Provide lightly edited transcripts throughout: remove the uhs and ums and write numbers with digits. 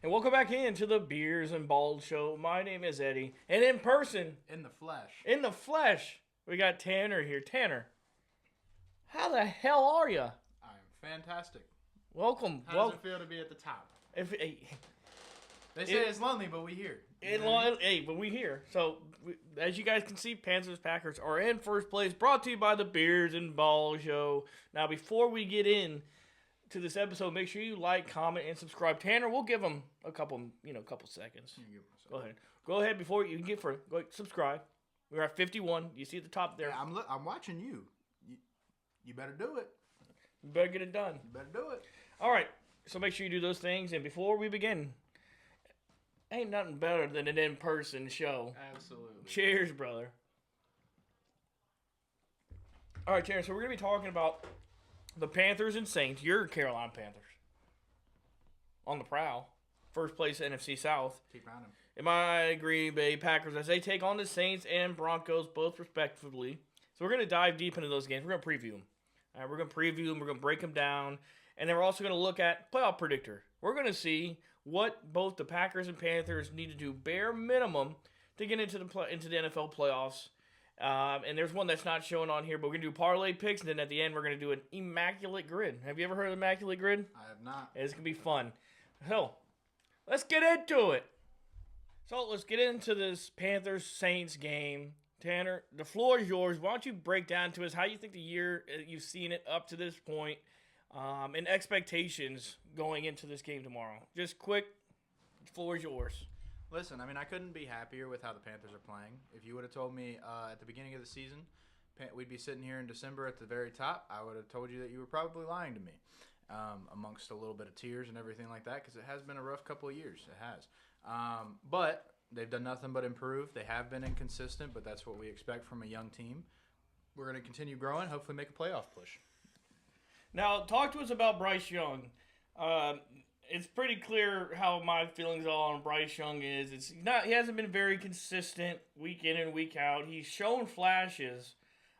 And welcome back into the Beers and Balls Show. My name is Eddie. And in person, In the flesh, we got Tanner here. Tanner, how the hell are you? I'm fantastic. Welcome. How does it feel to be at the top? They say it's lonely, but we here. But we here. So, as you guys can see, Panthers Packers are in first place. Brought to you by the Beers and Balls Show. Now, before we get in to this episode, make sure you like, comment, and subscribe. Tanner, we'll give them a couple seconds. Go ahead. Go ahead before you get for it. Go ahead, subscribe. We're at 51. You see at the top there. Yeah, I'm watching you. You better do it. You better get it done. You better do it. All right. So make sure you do those things. And before we begin, ain't nothing better than an in-person show. Absolutely. Cheers, brother. All right, Tanner. So we're going to be talking about the Panthers and Saints. Your Carolina Panthers. On the prowl. First place NFC South. Keep running. In my Green Bay Packers as they take on the Saints and Broncos, both respectively. So we're going to dive deep into those games. We're going to preview them. All right, we're going to preview them. We're going to break them down. And then we're also going to look at playoff predictor. We're going to see what both the Packers and Panthers need to do bare minimum to get into the NFL playoffs. And there's one that's not showing on here, but we're going to do parlay picks. And then at the end, we're going to do an immaculate grid. Have you ever heard of immaculate grid? I have not. It's going to be fun. Hell, let's get into it. So let's get into this Panthers-Saints game. Tanner, the floor is yours. Why don't you break down to us how you think the year you've seen it up to this point, and expectations going into this game tomorrow. Just quick, the floor is yours. Listen, I couldn't be happier with how the Panthers are playing. If you would have told me at the beginning of the season we'd be sitting here in December at the very top, I would have told you that you were probably lying to me, amongst a little bit of tears and everything like that, because it has been a rough couple of years. It has. But they've done nothing but improve. They have been inconsistent, but that's what we expect from a young team. We're going to continue growing, hopefully make a playoff push. Now, talk to us about Bryce Young. It's pretty clear how my feelings on Bryce Young is. He hasn't been very consistent week in and week out. He's shown flashes,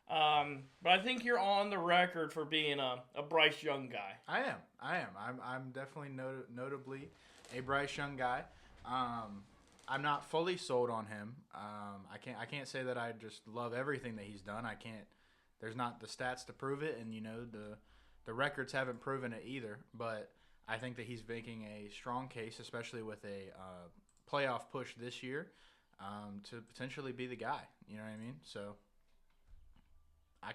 but I think you're on the record for being a Bryce Young guy. I am. I'm definitely notably a Bryce Young guy. I'm not fully sold on him. I can't say that I just love everything that he's done. There's not the stats to prove it, and the records haven't proven it either. But I think that he's making a strong case, especially with a playoff push this year, to potentially be the guy. You know what I mean? So I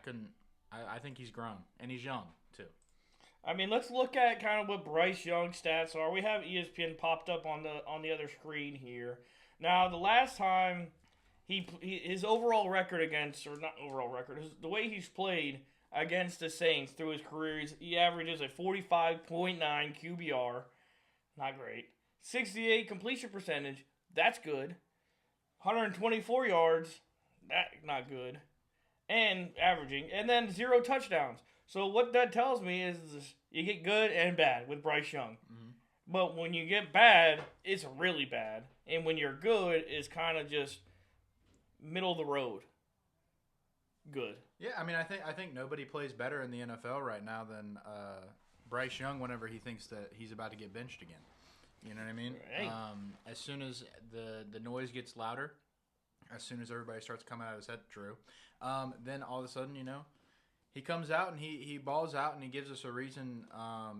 think he's grown, and he's young too. Let's look at kind of what Bryce Young's stats are. We have ESPN popped up on the other screen here. Now, the last time his overall record the way he's played against the Saints through his career, he averages a 45.9 QBR, not great. 68 completion percentage, that's good. 124 yards, that not good. And averaging, and then 0 touchdowns. So what that tells me is you get good and bad with Bryce Young. Mm-hmm. But when you get bad, it's really bad. And when you're good, it's kind of just middle of the road. Good. Yeah, I think nobody plays better in the NFL right now than Bryce Young whenever he thinks that he's about to get benched again. You know what I mean? Right. As soon as the noise gets louder, as soon as everybody starts coming out of his head, then all of a sudden, he comes out and he balls out and he gives us a reason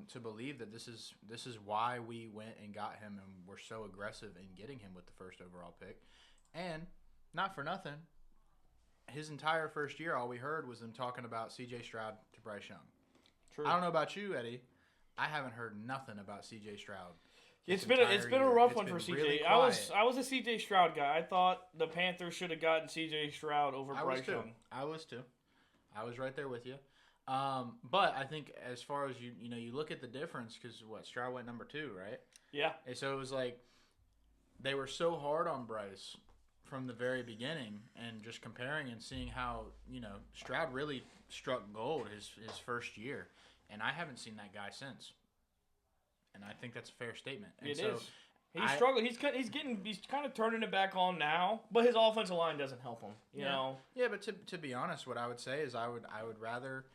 to believe that this is why we went and got him and we're so aggressive in getting him with the first overall pick. And not for nothing, his entire first year, all we heard was them talking about C.J. Stroud to Bryce Young. True. I don't know about you, Eddie. I haven't heard nothing about C.J. Stroud. It's been a rough one for CJ. Really I was a CJ Stroud guy. I thought the Panthers should have gotten CJ Stroud over Bryce Young. I was too. I was right there with you. But I think as far as you look at the difference, because Stroud went number 2, right? Yeah. And so it was like they were so hard on Bryce from the very beginning, and just comparing and seeing how Stroud really struck gold his first year, and I haven't seen that guy since. And I think that's a fair statement. And it is. He's struggling. He's kind of turning it back on now, but his offensive line doesn't help him. You know. Yeah, but to be honest, what I would say is I would rather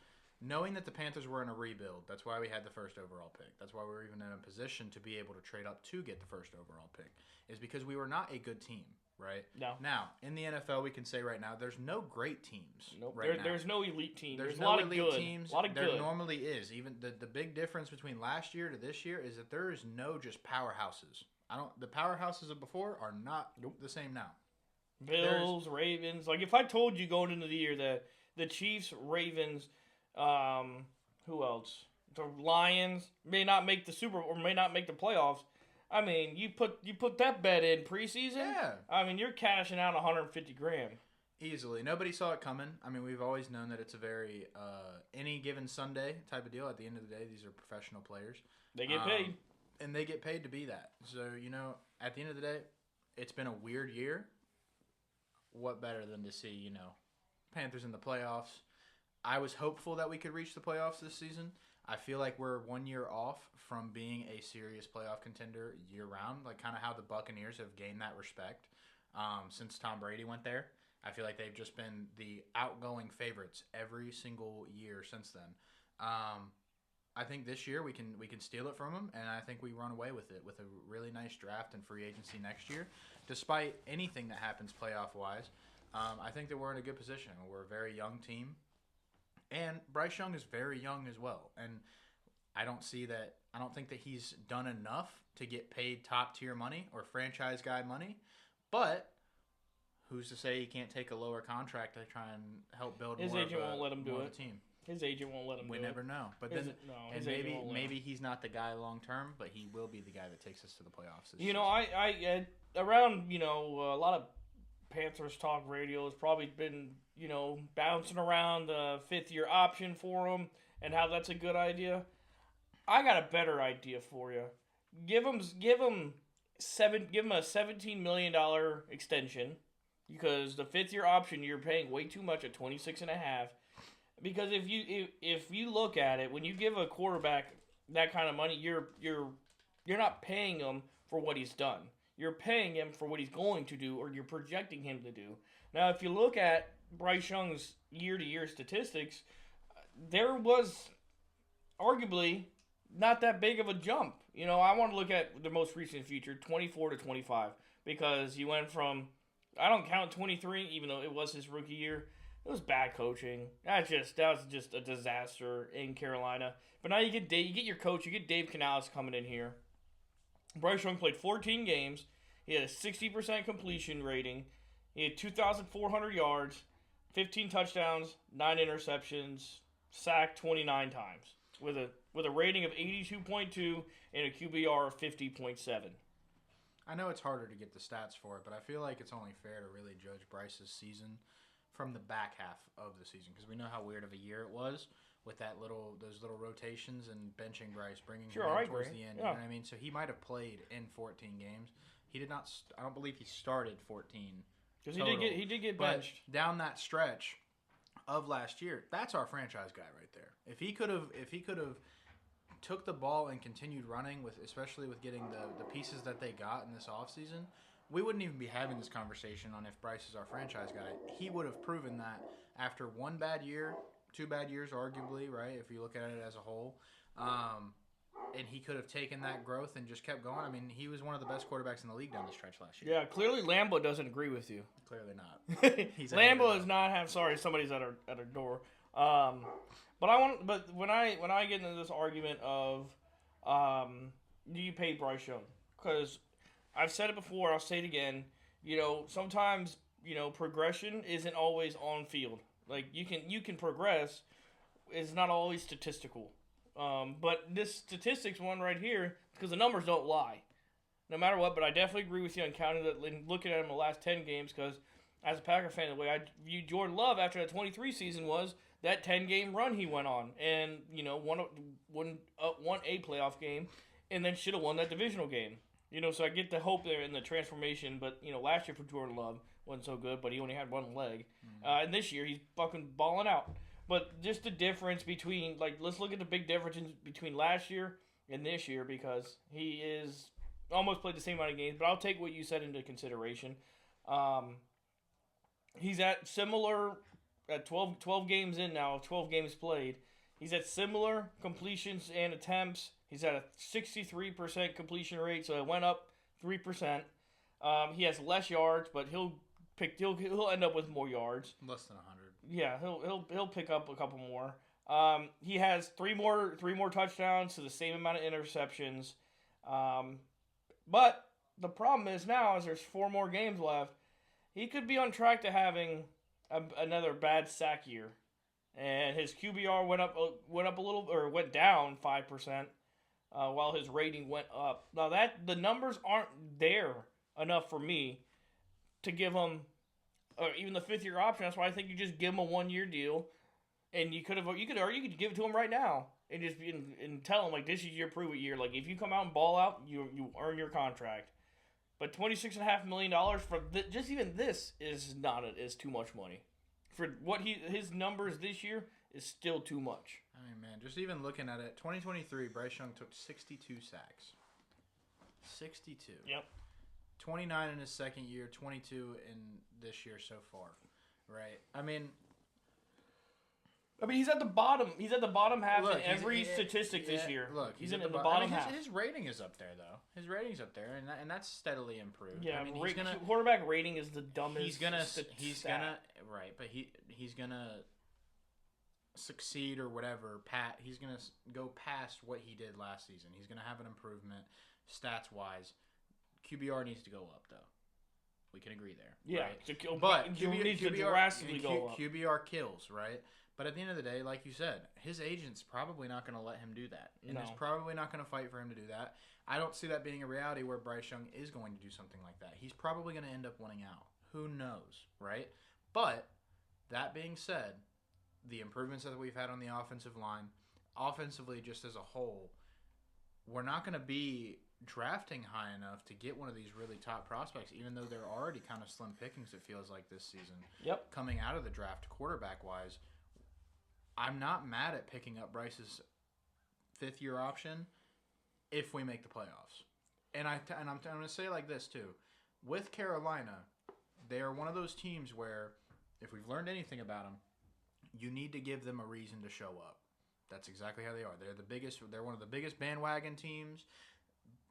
knowing that the Panthers were in a rebuild, that's why we had the first overall pick. That's why we were even in a position to be able to trade up to get the first overall pick, is because we were not a good team, right? No. Now, in the NFL, we can say right now, there's no great teams. Nope. Right now. There's no elite team. There's a no lot of elite good. teams. A lot of there good. normally is. Even the big difference between last year to this year is that there is no just powerhouses. The powerhouses of before are not the same now. Bills, Ravens. Like if I told you going into the year that the Chiefs, Ravens, who else? The Lions may not make the may not make the playoffs. I mean, you put that bet in preseason. Yeah. I mean, you're cashing out $150,000 easily. Nobody saw it coming. I mean, we've always known that it's a very any given Sunday type of deal. At the end of the day, these are professional players. They get paid. And they get paid to be that. So, at the end of the day, it's been a weird year. What better than to see, Panthers in the playoffs? I was hopeful that we could reach the playoffs this season. I feel like we're 1 year off from being a serious playoff contender year-round, like kind of how the Buccaneers have gained that respect since Tom Brady went there. I feel like they've just been the outgoing favorites every single year since then. I think this year we can steal it from them, and I think we run away with it with a really nice draft and free agency next year. Despite anything that happens playoff-wise, I think that we're in a good position. We're a very young team, and Bryce Young is very young as well. And I don't think that he's done enough to get paid top-tier money or franchise guy money, but who's to say he can't take a lower contract to try and help build His agent won't let him do it. Team. His agent won't let him do it. We never know. But then, maybe he's not the guy long term, but he will be the guy that takes us to the playoffs. I around a lot of Panthers talk radio has probably been bouncing around the 5th-year option for him and how that's a good idea. I got a better idea for you. Give him a $17 million extension, because the 5th-year option you're paying way too much at $26.5. Because if you look at it, when you give a quarterback that kind of money, you're not paying him for what he's done. You're paying him for what he's going to do, or you're projecting him to do. Now, if you look at Bryce Young's year-to-year statistics, there was arguably not that big of a jump. I want to look at the most recent future, 24 to 25, because he went from, I don't count 23, even though it was his rookie year. It was bad coaching. That was just a disaster in Carolina. But now you get your coach, you get Dave Canales coming in here. Bryce Young played 14 games. He had a 60% completion rating. He had 2,400 yards, 15 touchdowns, 9 interceptions, sacked 29 times with a rating of 82.2 and a QBR of 50.7. I know it's harder to get the stats for it, but I feel like it's only fair to really judge Bryce's season from the back half of the season, because we know how weird of a year it was with those little rotations and benching Bryce, bringing him in towards the end. Yeah. You know what I mean? So he might have played in 14 games. He did not. I don't believe he started 14. Because he did get benched. But down that stretch of last year, that's our franchise guy right there. If he could have took the ball and continued running especially with getting the pieces that they got in this offseason, we wouldn't even be having this conversation on if Bryce is our franchise guy. He would have proven that after 1 bad year, 2 bad years arguably, right, if you look at it as a whole, and he could have taken that growth and just kept going. I mean, he was one of the best quarterbacks in the league down the stretch last year. Yeah, clearly Lambeau doesn't agree with you. Clearly not. Lambeau does not have. Sorry, somebody's at our door. But when I get into this argument of, do you pay Bryce Young? Because I've said it before, I'll say it again. Sometimes progression isn't always on field. Like you can progress. It's not always statistical. But this statistics one right here, because the numbers don't lie, no matter what. But I definitely agree with you on counting that, looking at him the last 10 games. Because as a Packer fan, the way I view Jordan Love after that 23 season was that 10-game run he went on, and won a playoff game, and then should have won that divisional game. So I get the hope there in the transformation. But last year for Jordan Love wasn't so good, but he only had one leg, and this year he's fucking balling out. But just the difference between, let's look at the big difference between last year and this year, because he is almost played the same amount of games. But I'll take what you said into consideration. He's at 12 games in now, 12 games played. He's at similar completions and attempts. He's at a 63% completion rate, so it went up 3%. He has less yards, but he'll end up with more yards. Less than 100. Yeah, he'll pick up a couple more. He has three more touchdowns to the same amount of interceptions. But the problem is now, there's 4 more games left. He could be on track to having another bad sack year, and his QBR went up a little, or went down 5%, while his rating went up. Now the numbers aren't there enough for me to give him, or even the 5th-year option. That's why I think you just give him a 1-year deal, and you could give it to him right now and just and tell him, like, this is your prove it year. Like, if you come out and ball out, you earn your contract. But $26.5 million for just even this is too much money. For what his numbers this year is still too much. I mean, man, just even looking at it, 2023, Bryce Young took 62 sacks. 62. Yep. 29 in his second year, 22 in this year so far. Right? I mean, he's at the bottom. He's at the bottom half in every statistic this year. Look, he's in the bottom half. His rating is up there, though. His rating's up there, and that's steadily improved. Yeah, I mean, quarterback rating is the dumbest. He's gonna right, but he's gonna succeed or whatever. He's gonna go past what he did last season. He's gonna have an improvement stats wise. QBR needs to go up, though. We can agree there. Yeah, right? But QBR needs to drastically go up. QBR kills, right? But at the end of the day, like you said, his agent's probably not going to let him do that. And is probably not going to fight for him to do that. I don't see that being a reality where Bryce Young is going to do something like that. He's probably going to end up winning out. Who knows, right? But that being said, the improvements that we've had on the offensive line, offensively just as a whole, we're not going to be drafting high enough to get one of these really top prospects, even though they're already kind of slim pickings, it feels like, this season. Yep. Coming out of the draft quarterback-wise, I'm not mad at picking up Bryce's 5th-year option if we make the playoffs. And I'm going to say it like this, too. With Carolina, they are one of those teams where, if we've learned anything about them, you need to give them a reason to show up. That's exactly how they are. They're one of the biggest bandwagon teams.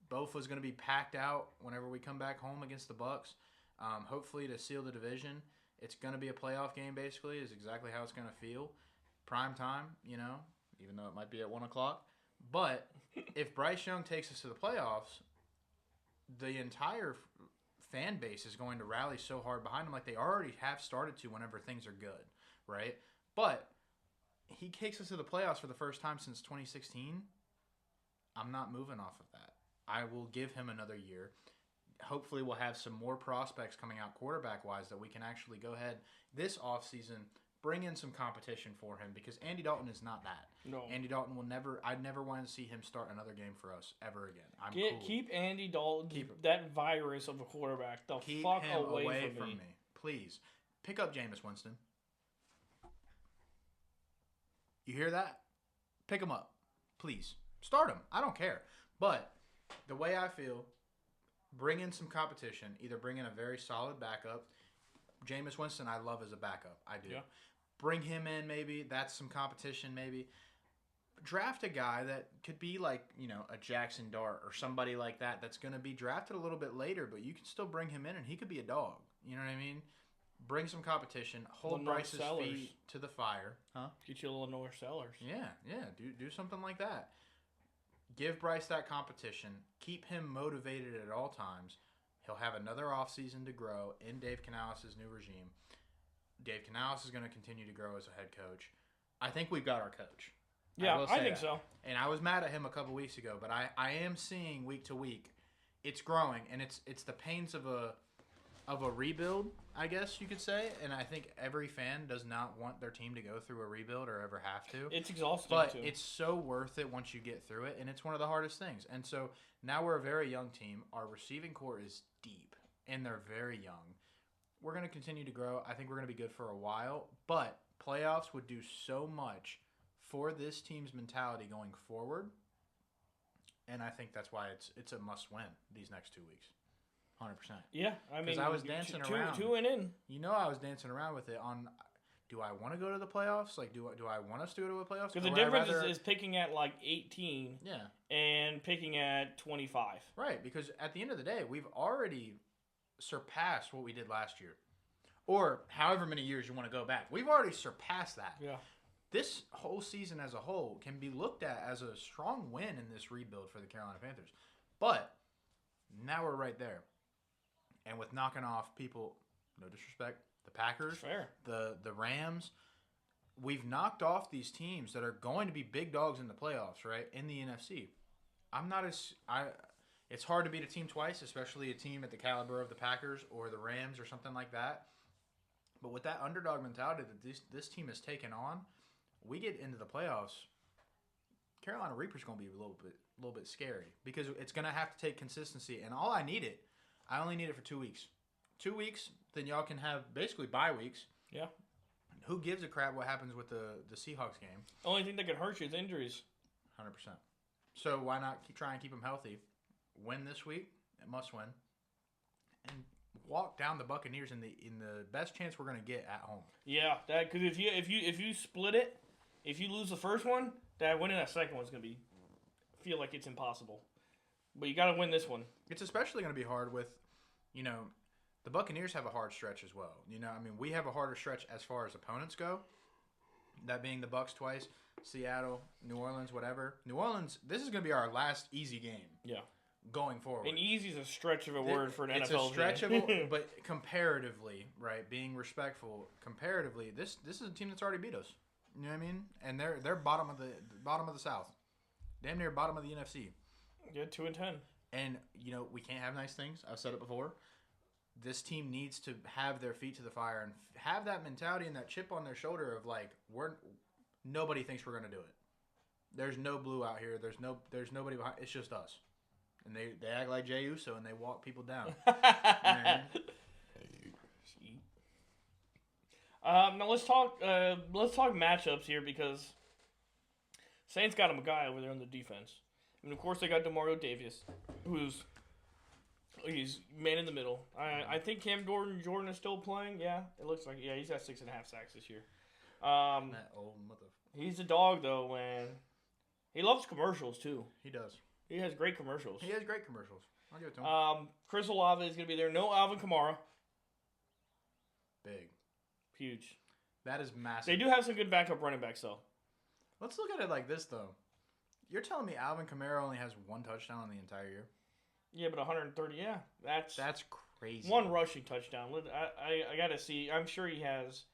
Both was going to be packed out whenever we come back home against the Bucs. Hopefully to seal the division. It's going to be a playoff game, basically, is exactly how it's going to feel. Prime time, even though it might be at 1 o'clock. But if Bryce Young takes us to the playoffs, the entire fan base is going to rally so hard behind him, like they already have started to whenever things are good, right? But he takes us to the playoffs for the first time since 2016. I'm not moving off of that. I will give him another year. Hopefully we'll have some more prospects coming out quarterback-wise that we can actually go ahead this offseason, bring in some competition for him, because Andy Dalton is not that. No. Andy Dalton I'd never want to see him start another game for us ever again. Keep Andy Dalton, that virus of a quarterback, fuck away from me. Please. Pick up Jameis Winston. You hear that? Pick him up. Please. Start him. I don't care. But the way I feel, bring in some competition. Either bring in a very solid backup. Jameis Winston, I love as a backup. I do. Yeah. Bring him in, maybe. That's some competition, maybe. Draft a guy that could be like, a Jackson Dart or somebody like that that's going to be drafted a little bit later, but you can still bring him in and he could be a dog. You know what I mean? Bring some competition. Hold Bryce's feet to the fire. Huh? Get you a little North Sellers. Yeah. Do something like that. Give Bryce that competition. Keep him motivated at all times. He'll have another offseason to grow in Dave Canales' new regime. Dave Canales is going to continue to grow as a head coach. I think we've got our coach. Yeah, I think so. And I was mad at him a couple weeks ago, but I am seeing week to week it's growing, and it's the pains of a rebuild, I guess you could say. And I think every fan does not want their team to go through a rebuild or ever have to. It's exhausting, but too. It's so worth it once you get through it, and it's one of the hardest things. And so now we're a very young team. Our receiving core is deep, and they're very young. We're going to continue to grow. I think we're going to be good for a while, but playoffs would do so much for this team's mentality going forward, and I think that's why it's a must-win these next 2 weeks. 100%. Yeah, I mean, I was dancing around. Two and in. I was dancing around with it on do I want to go to the playoffs? Like, do I want us to go to the playoffs? Because the difference is picking at like 18 Yeah. and picking at 25. Right, because at the end of the day, we've already surpassed what we did last year. Or however many years you want to go back. We've already surpassed that. Yeah. This whole season as a whole can be looked at as a strong win in this rebuild for the Carolina Panthers. But now we're right there. And with knocking off people, no disrespect, the Packers, Fair. the Rams, we've knocked off these teams that are going to be big dogs in the playoffs, right? In the NFC. It's hard to beat a team twice, especially a team at the caliber of the Packers or the Rams or something like that. But with that underdog mentality that this team has taken on, we get into the playoffs, Carolina Reaper's going to be a little bit scary because it's going to have to take consistency. And I only need it for 2 weeks. 2 weeks, then y'all can have basically bye weeks. Yeah. Who gives a crap what happens with the Seahawks game? The only thing that can hurt you is injuries. 100%. So why not try and keep them healthy? Win this week, it must win, and walk down the Buccaneers in the best chance we're going to get at home. Yeah, that because if you split it, if you lose the first one, that winning that second one's going to feel like it's impossible. But you got to win this one. It's especially going to be hard with, the Buccaneers have a hard stretch as well. We have a harder stretch as far as opponents go. That being the Bucs twice, Seattle, New Orleans, whatever. New Orleans, this is going to be our last easy game. Yeah. Going forward. And easy is a stretch of a word for an NFL It's a stretch game. but comparatively, right, being respectful, comparatively, this is a team that's already beat us. You know what I mean? And they're bottom of the South. Damn near bottom of the NFC. Yeah, 2-10. And, we can't have nice things. I've said it before. This team needs to have their feet to the fire and have that mentality and that chip on their shoulder of like, nobody thinks we're going to do it. There's no blue out here. There's nobody behind. It's just us. And they act like Jey Uso and they walk people down. Now let's talk matchups here because Saints got a guy over there on the defense. And of course they got DeMario Davis, he's man in the middle. I think Cam Jordan is still playing. Yeah, it looks like he's got 6.5 sacks this year. That old mother. He's a dog though, man. He loves commercials too. He does. He has great commercials. He has great commercials. I'll give it to him. Chris Olave is going to be there. No Alvin Kamara. Big. Huge. That is massive. They do have some good backup running backs, though. Let's look at it like this, though. You're telling me Alvin Kamara only has 1 touchdown in the entire year? Yeah, but 130, yeah. That's crazy. 1 rushing touchdown. I got to see. I'm sure he has.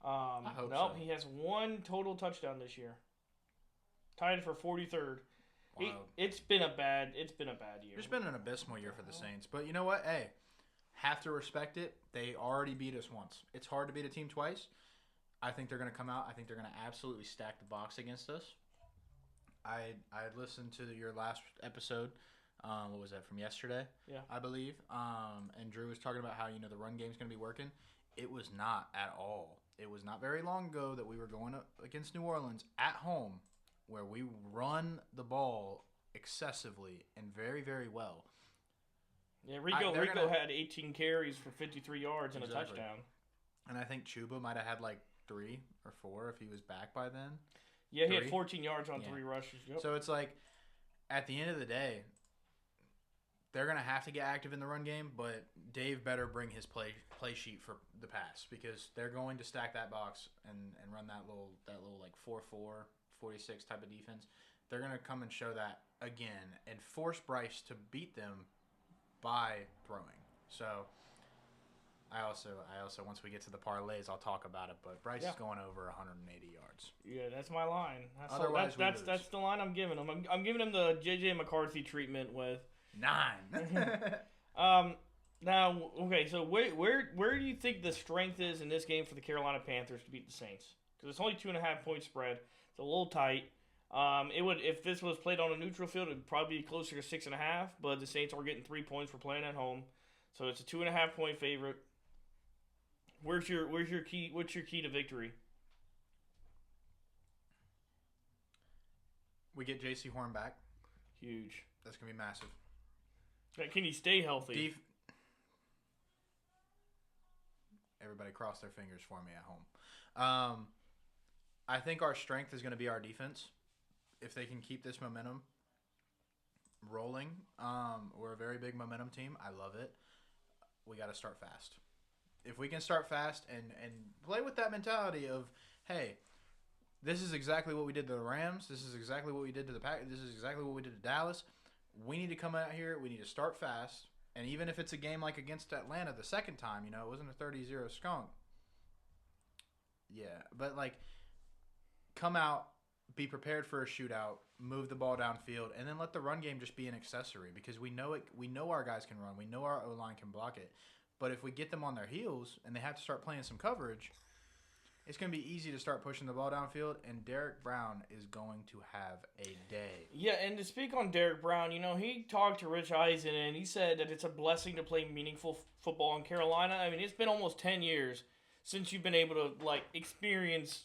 I hope so. He has 1 total touchdown this year. Tied for 43rd. It's been a bad year. It's been an abysmal year for the Saints. But you know what? Hey, have to respect it. They already beat us once. It's hard to beat a team twice. I think they're going to come out. I think they're going to absolutely stack the box against us. I listened to your last episode. What was that, from yesterday? Yeah. I believe. And Drew was talking about how, the run game's going to be working. It was not at all. It was not very long ago that we were going up against New Orleans at home, where we run the ball excessively and very, very well. Yeah, Rico had 18 carries for 53 yards and a touchdown. And I think Chuba might have had like 3 or 4 if he was back by then. Yeah, he had 14 yards on 3 rushes. Yep. So it's like, at the end of the day, they're going to have to get active in the run game, but Dave better bring his play sheet for the pass because they're going to stack that box and run that little like 4-4. 46 type of defense. They're going to come and show that again and force Bryce to beat them by throwing. So I also once we get to the parlays, I'll talk about it, but Bryce is going over 180 yards. Yeah, that's my line. That's the line I'm giving him. I'm giving him the JJ McCarthy treatment with 9. Now, okay, so where do you think the strength is in this game for the Carolina Panthers to beat the Saints? Because it's only 2.5 point spread. It's a little tight. It would, if this was played on a neutral field, it would probably be closer to 6.5. But the Saints are getting 3 points for playing at home, so it's a 2.5 point favorite. What's your key to victory? We get J.C. Horn back. Huge. That's gonna be massive. Can he stay healthy? Everybody cross their fingers for me at home. I think our strength is going to be our defense. If they can keep this momentum rolling, we're a very big momentum team. I love it. We got to start fast. If we can start fast and play with that mentality of, hey, this is exactly what we did to the Rams. This is exactly what we did to the Packers. This is exactly what we did to Dallas. We need to come out here. We need to start fast. And even if it's a game like against Atlanta the second time, it wasn't a 30-0 skunk. Yeah, but come out, be prepared for a shootout, move the ball downfield, and then let the run game just be an accessory because we know it. We know our guys can run. We know our O-line can block it. But if we get them on their heels and they have to start playing some coverage, it's going to be easy to start pushing the ball downfield, and Derek Brown is going to have a day. Yeah, and to speak on Derek Brown, he talked to Rich Eisen, and he said that it's a blessing to play meaningful football in Carolina. I mean, it's been almost 10 years since you've been able to, experience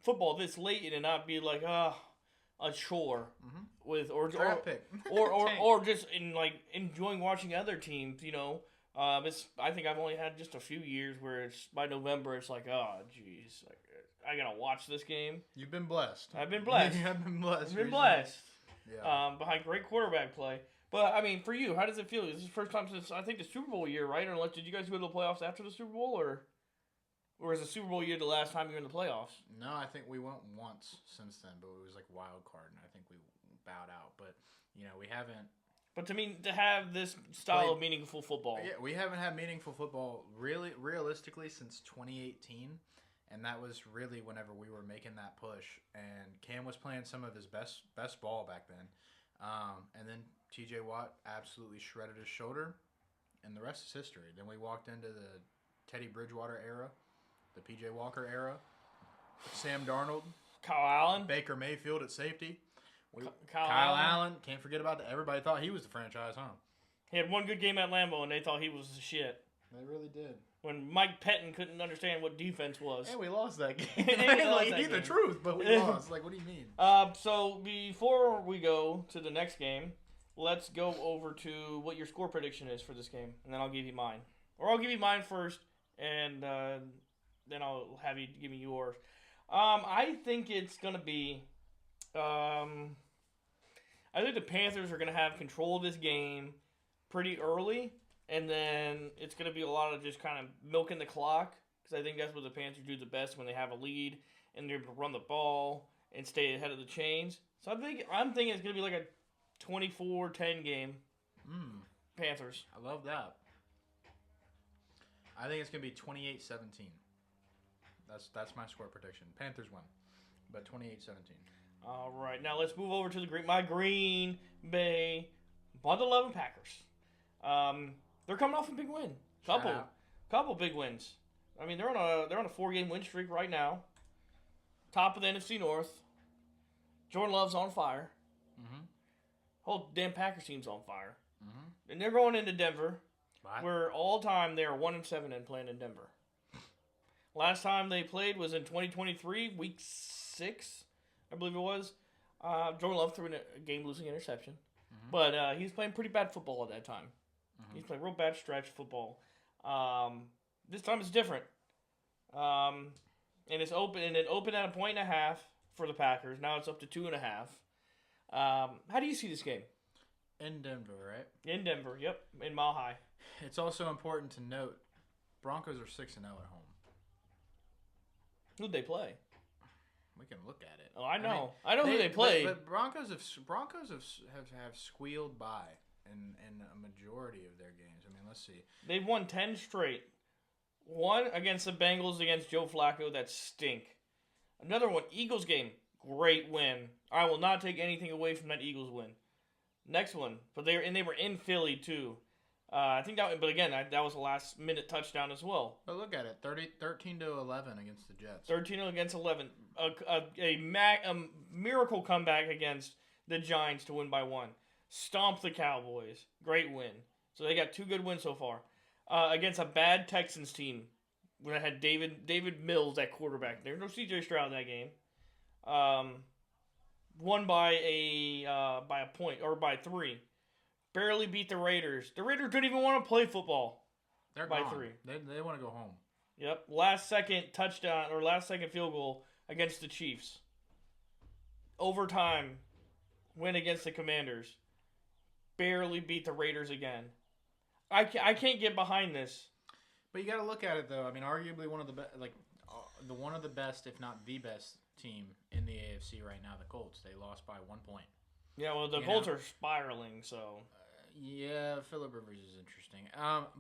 football this late and not be a chore with or just enjoying watching other teams, I think I've only had just a few years where it's by November it's oh geez, I gotta watch this game. You've been blessed. I've been blessed. You have been blessed. I've been blessed. Yeah. Behind great quarterback play. But I mean, for you, how does it feel? This is the first time since I think the Super Bowl year, right? Or did you guys go to the playoffs after the Super Bowl, or is the Super Bowl year the last time you were in the playoffs? No, I think we went once since then, but it was wild card, and I think we bowed out. But we haven't. But to have this style of meaningful football. Yeah, we haven't had meaningful football realistically since 2018, and that was really whenever we were making that push. And Cam was playing some of his best ball back then. And then T.J. Watt absolutely shredded his shoulder, and the rest is history. Then we walked into the Teddy Bridgewater era, the P.J. Walker era, Sam Darnold, Kyle Allen, Baker Mayfield at safety. Kyle Allen, can't forget about that. Everybody thought he was the franchise, huh? He had one good game at Lambeau, and they thought he was the shit. They really did. When Mike Pettin couldn't understand what defense was. And we lost that game. The truth, but we lost. What do you mean? So before we go to the next game, let's go over to what your score prediction is for this game, and then I'll give you mine. Or I'll give you mine first, and then I'll have you give me yours. I think it's going to be... I think the Panthers are going to have control of this game pretty early, and then it's going to be a lot of just kind of milking the clock, because I think that's what the Panthers do the best when they have a lead, and they're able to run the ball and stay ahead of the chains. So I'm thinking it's going to be a 24-10 game. Panthers. I love that. I think it's going to be 28-17. That's my score prediction. Panthers win, but 28-17. All right, now let's move over to my Green Bay Mother 11 Packers. They're coming off a big win. Couple big wins. I mean, they're on a 4-game win streak right now. Top of the NFC North. Jordan Love's on fire. Whole damn Packers team's on fire. And they're going into Denver, where all time they are 1-7 and playing in Denver. Last time they played was in 2023, week 6. I believe it was. Jordan Love threw a game-losing interception. But he's playing pretty bad football at that time. He's playing real bad stretch football. This time it's different. And it's open, and it opened at 1.5 for the Packers. Now it's up to 2.5. How do you see this game? In Denver, right? In Denver, yep. In Mile High. It's also important to note, Broncos are 6-0 at home. Who'd they play? We can look at it. Oh, I know. I know who they played. But Broncos have squealed by in a majority of their games. I mean, let's see. They've won 10 straight. One against the Bengals against Joe Flacco that stink. Another one, Eagles game, great win. I will not take anything away from that Eagles win. Next one, but they were in Philly too. I think that, but again, that was a last-minute touchdown as well. But look at it, 13-11 against the Jets. 13 against 11, a miracle comeback against the Giants to win by 1. Stomp the Cowboys, great win. So they got 2 good wins so far. Against a bad Texans team, when I had David Mills at quarterback. There's no C.J. Stroud in that game. Won by a point or by 3. Barely beat the Raiders. The Raiders don't even want to play football. They're by gone. 3. They want to go home. Yep. Last second touchdown or last second field goal against the Chiefs. Overtime win against the Commanders. Barely beat the Raiders again. I can't get behind this. But you got to look at it though. I mean, arguably one of the one of the best, if not the best team in the AFC right now, the Colts. They lost by 1 point. Yeah, well, the Colts are spiraling, so. Yeah, Phillip Rivers is interesting.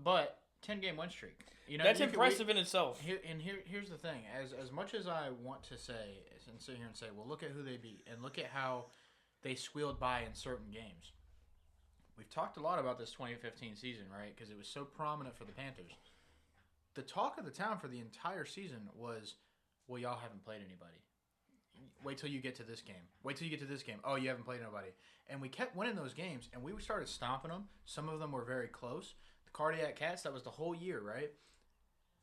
But 10-game win streak. That's impressive in itself. Here's the thing. As much as I want to say and sit here and say, well, look at who they beat and look at how they squealed by in certain games. We've talked a lot about this 2015 season, right? Because it was so prominent for the Panthers. The talk of the town for the entire season was, well, y'all haven't played anybody. Wait till you get to this game. Wait till you get to this game. Oh, you haven't played nobody. And we kept winning those games, and we started stomping them. Some of them were very close. The Cardiac Cats, that was the whole year, right?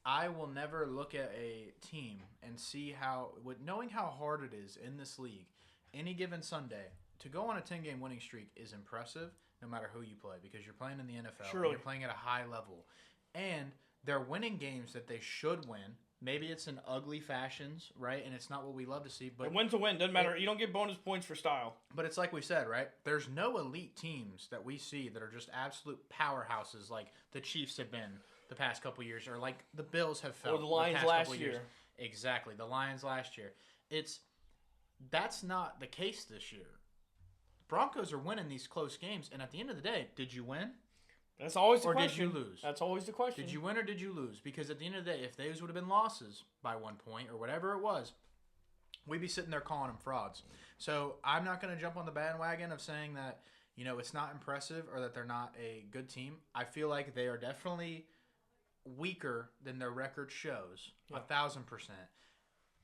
I will never look at a team and see knowing how hard it is in this league, any given Sunday, to go on a 10-game winning streak is impressive no matter who you play because you're playing in the NFL. Surely. You're playing at a high level. And they're winning games that they should win. Maybe it's in ugly fashions, right? And it's not what we love to see. But win to win. Doesn't matter. You don't get bonus points for style. But it's like we said, right? There's no elite teams that we see that are just absolute powerhouses like the Chiefs have been the past couple years or like the Bills have felt. Or the Lions last year. Exactly. The Lions last year. That's not the case this year. Broncos are winning these close games. And at the end of the day, did you win? That's always the question. Or did you lose? That's always the question. Did you win or did you lose? Because at the end of the day, if those would have been losses by 1 point or whatever it was, we'd be sitting there calling them frauds. So I'm not going to jump on the bandwagon of saying that, it's not impressive or that they're not a good team. I feel like they are definitely weaker than their record shows, 1,000%.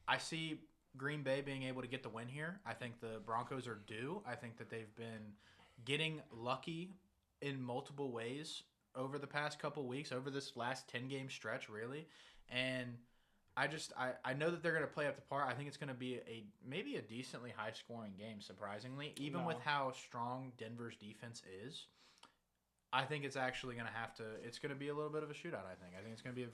I see Green Bay being able to get the win here. I think the Broncos are due. I think that they've been getting lucky in multiple ways over the past couple weeks, over this last 10-game stretch, really. And I know that they're going to play up to par. I think it's going to be maybe a decently high-scoring game, surprisingly, even with how strong Denver's defense is. I think it's actually going to it's going to be a little bit of a shootout, I think. I think it's going to be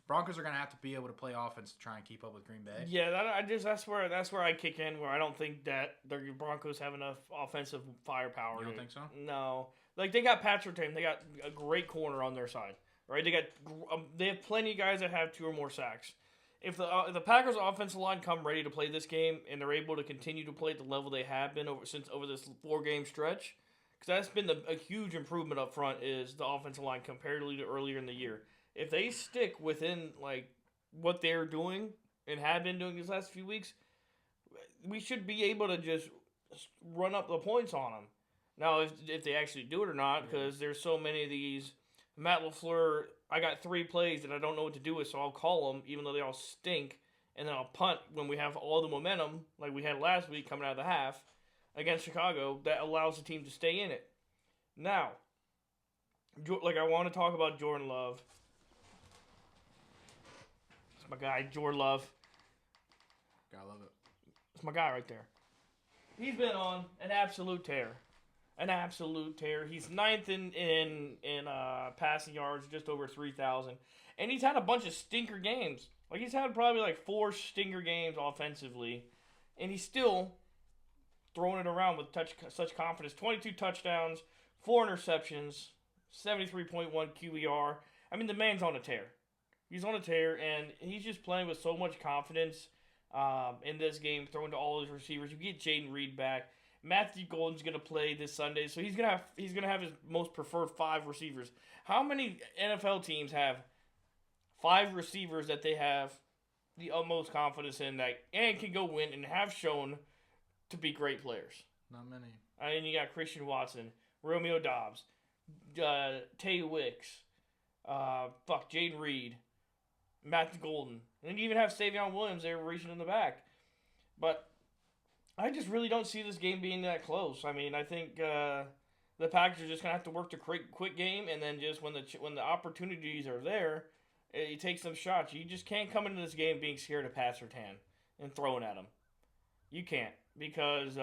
Broncos are going to have to be able to play offense to try and keep up with Green Bay. Yeah, that's where I kick in, where I don't think that the Broncos have enough offensive firepower. You don't think so? No. Like, they got Pat Surtain. They got a great corner on their side, right? They have plenty of guys that have 2 or more sacks. If the Packers' offensive line come ready to play this game and they're able to continue to play at the level they have been over this 4-game stretch, because that's been a huge improvement up front is the offensive line comparatively to earlier in the year. If they stick within like what they're doing and have been doing these last few weeks, we should be able to just run up the points on them. Now, if they actually do it or not, because there's so many of these. Matt LaFleur, I got 3 plays that I don't know what to do with, so I'll call them, even though they all stink, and then I'll punt when we have all the momentum, like we had last week coming out of the half, against Chicago, that allows the team to stay in it. Now, like I want to talk about Jordan Love. It's my guy, Jordan Love. Gotta love it. It's my guy right there. He's been on an absolute tear. An absolute tear. He's 9th in passing yards, just over 3,000. And he's had a bunch of stinker games. Like, he's had probably like 4 stinker games offensively. And he's still throwing it around with such confidence. 22 touchdowns, 4 interceptions, 73.1 QBR. I mean, the man's on a tear. He's on a tear, and he's just playing with so much confidence in this game, throwing to all his receivers. You get Jaden Reed back. Matthew Golden's going to play this Sunday, so he's going to have his most preferred 5 receivers. How many NFL teams have 5 receivers that they have the utmost confidence in that and can go win and have shown to be great players? Not many. I mean, you got Christian Watson, Romeo Dobbs, Tay Wicks, Jaden Reed, Matthew Golden, and then you even have Savion Williams there reaching in the back. But I just really don't see this game being that close. I mean, I think the Packers are just gonna have to work the quick game, and then just when the opportunities are there, you take some shots. You just can't come into this game being scared of Pat Surtain and throwing at him. You can't, because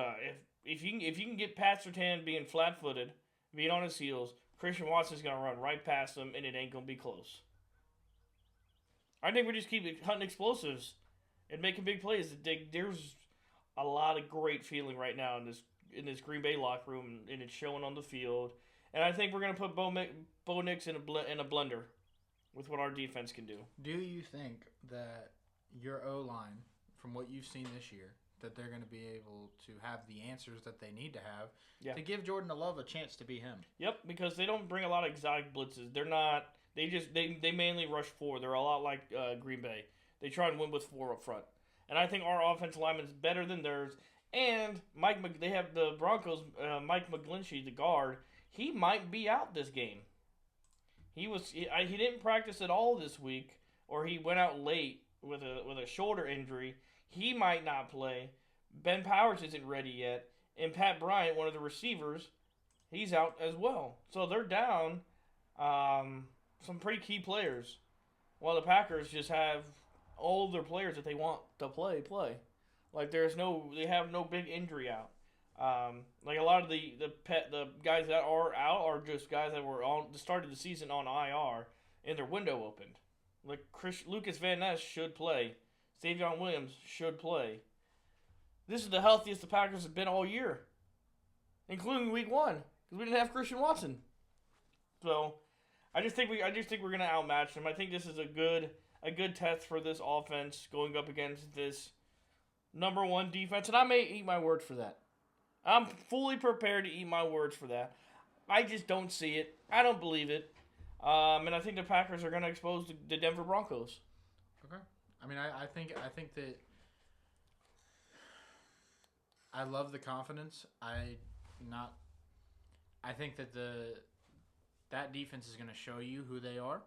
if you can get Pat Surtain being flat-footed, being on his heels, Christian Watson's gonna run right past him, and it ain't gonna be close. I think we just keep hunting explosives and making big plays. There's a lot of great feeling right now in this Green Bay locker room, and it's showing on the field. And I think we're gonna put Bo Nix in a blender with what our defense can do. Do you think that your O-line, from what you've seen this year, that they're going to be able to have the answers that they need to have to give Jordan Love a chance to be him? Yep, because they don't bring a lot of exotic blitzes. They're not. They mainly rush 4. They're a lot like Green Bay. They try and win with 4 up front. And I think our offensive lineman is better than theirs. And they have the Broncos. Mike McGlinchey, the guard, he might be out this game. He didn't practice at all this week, or he went out late with a shoulder injury. He might not play. Ben Powers isn't ready yet, and Pat Bryant, one of the receivers, he's out as well. So they're down some pretty key players, while the Packers just have all their players that they want to play. Like they have no big injury out. Like a lot of the guys that are out are just guys that were on the start of the season on IR and their window opened. Like Lucas Van Ness should play. Savion Williams should play. This is the healthiest the Packers have been all year, including Week 1, because we didn't have Christian Watson. So I just think we're gonna outmatch them. I think this is a good test for this offense going up against this number 1 defense, and I may eat my word for that. I'm fully prepared to eat my words for that. I just don't see it. I don't believe it. And I think the Packers are going to expose the Denver Broncos. Okay. I mean, I think that I love the confidence. I think that that defense is going to show you who they are.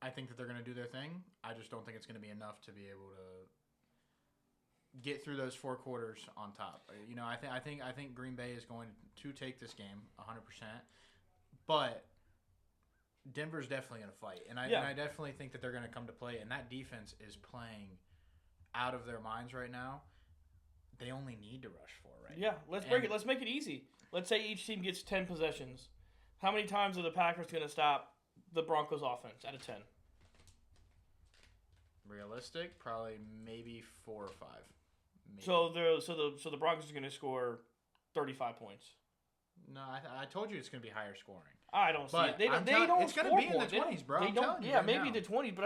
I think that they're going to do their thing. I just don't think it's going to be enough to be able to get through those 4 quarters on top. You know, I think Green Bay is going to take this game 100%, but Denver's definitely going to fight, and I definitely think that they're going to come to play. And that defense is playing out of their minds right now. They only need to rush 4 right now. Yeah, let's make it easy. Let's say each team gets 10 possessions. How many times are the Packers going to stop the Broncos offense out of 10? Realistic, probably maybe 4 or 5. Maybe. So the Broncos are going to score 35 points. No, I told you it's going to be higher scoring. I don't see it. They don't it's going to be in the 20s, bro. They don't. Yeah, maybe the 20s. But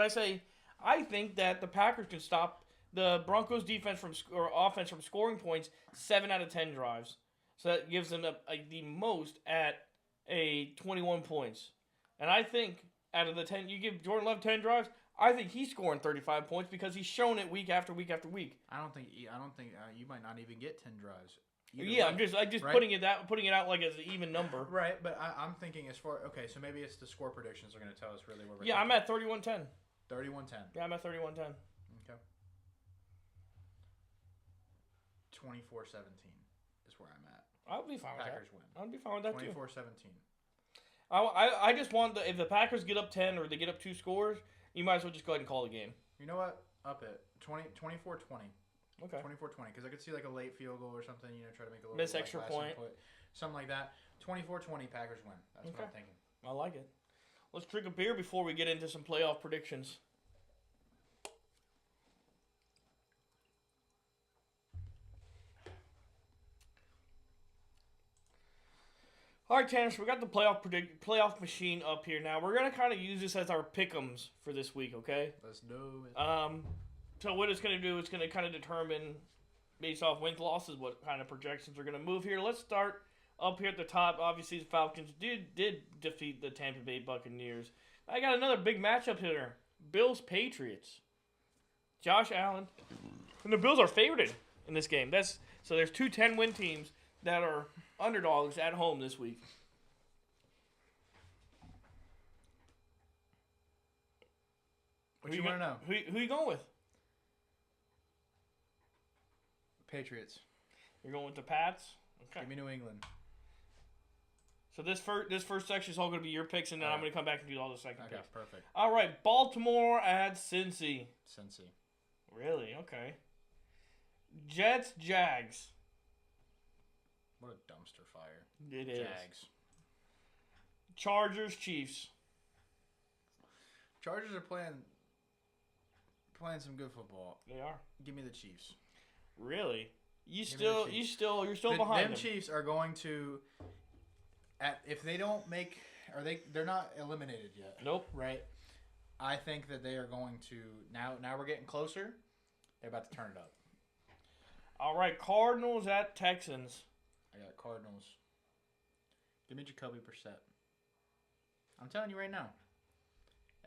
I think that the Packers can stop the Broncos defense or offense from scoring points 7 out of 10 drives. So that gives them the most at 21 points. And I think out of the 10, you give Jordan Love 10 drives, I think he's scoring 35 points because he's shown it week after week after week. I don't think you might not even get 10 drives. Yeah, I'm just right? putting it out like as an even number. Right, but I'm thinking as far so maybe it's the score predictions are going to tell us really where we're. Yeah, I'm at 31-10. 31-10. Yeah, I'm at 31-10. Okay. 24-17 is where I'm at. I'll be fine with that. Packers win. I'll be fine with that 24-17. too. I just want if the Packers get up 10 or they get up 2 scores, you might as well just go ahead and call the game. You know what? Up it. 24-20. Okay. 24-20, because I could see like a late field goal or something, try to make a little miss extra point. Input, something like that. 24-20, Packers win. That's what I'm thinking. I like it. Let's drink a beer before we get into some playoff predictions. All right, Tanner, so we got the playoff machine up here now. We're going to kind of use this as our pick'ems for this week, okay? Let's do it. So what it's going to do, it's going to kind of determine, based off wins, losses, what kind of projections are going to move here. Let's start up here at the top. Obviously, the Falcons did defeat the Tampa Bay Buccaneers. I got another big matchup here. Bills-Patriots. Josh Allen. And the Bills are favored in this game. So there's 2 10-win teams that are underdogs at home this week. What you want to know? Who you going with? Patriots. You're going with the Pats? Okay. Give me New England. So this first section is all going to be your picks, and then I'm going to come back and do all the second picks. Okay, perfect. All right, Baltimore at Cincy. Cincy. Really? Okay. Jets, Jags. What a dumpster fire. It is. Jags. Chargers, Chiefs. Chargers are playing some good football. They are. Give me the Chiefs. Really? You're Chiefs. still behind them. Chiefs are going to, if they don't make, they're not eliminated yet. Nope. Right. I think that they are going to now we're getting closer. They're about to turn it up. All right, Cardinals at Texans. I got Cardinals. Give me Jacoby Brissett. I'm telling you right now.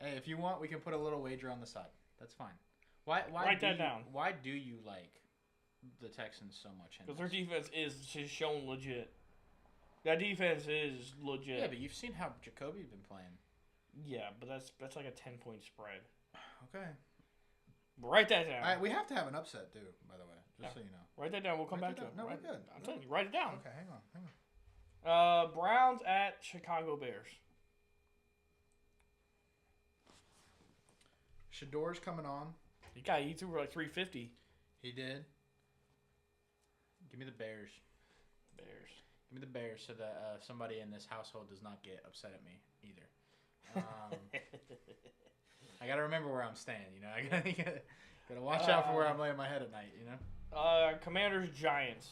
Hey, if you want, we can put a little wager on the side. That's fine. Why Write that down. Why do you like the Texans so much? Because their defense is shown legit. That defense is legit. Yeah, but you've seen how Jacoby's been playing. Yeah, but that's like a 10-point spread. Okay. Write that down. All right, we have to have an upset too, by the way, just so you know. Write that down. We'll come back to it. No, we're good. I'm telling you, write it down. Okay, hang on. Browns at Chicago Bears. Shador's coming on. He threw for like 350. He did. Give me the Bears. Give me the Bears so that somebody in this household does not get upset at me either. I gotta remember where I'm staying. You know, I gotta watch out for where I'm laying my head at night. You know. Commanders Giants.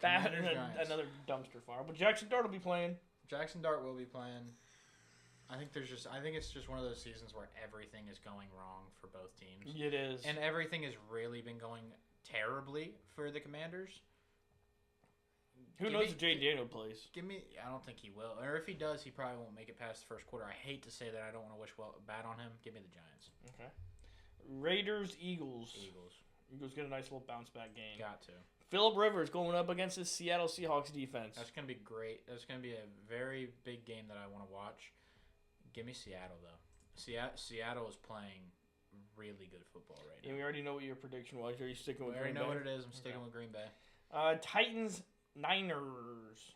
Another dumpster fire. But Jackson Dart will be playing. Jackson Dart will be playing. I think it's just one of those seasons where everything is going wrong for both teams. It is. And everything has really been going terribly for the Commanders. Who knows if Jay Daniel plays? I don't think he will. Or if he does, he probably won't make it past the first quarter. I hate to say that. I don't want to wish bad on him. Give me the Giants. Okay. Raiders, Eagles. Eagles get a nice little bounce back game. Got to. Phillip Rivers going up against the Seattle Seahawks defense. That's going to be great. That's going to be a very big game that I want to watch. Give me Seattle, though. Seattle is playing really good football right now. Yeah, we already know what your prediction was. Are you sticking with Green Bay? I already know what it is. I'm sticking with Green Bay. Titans, Niners.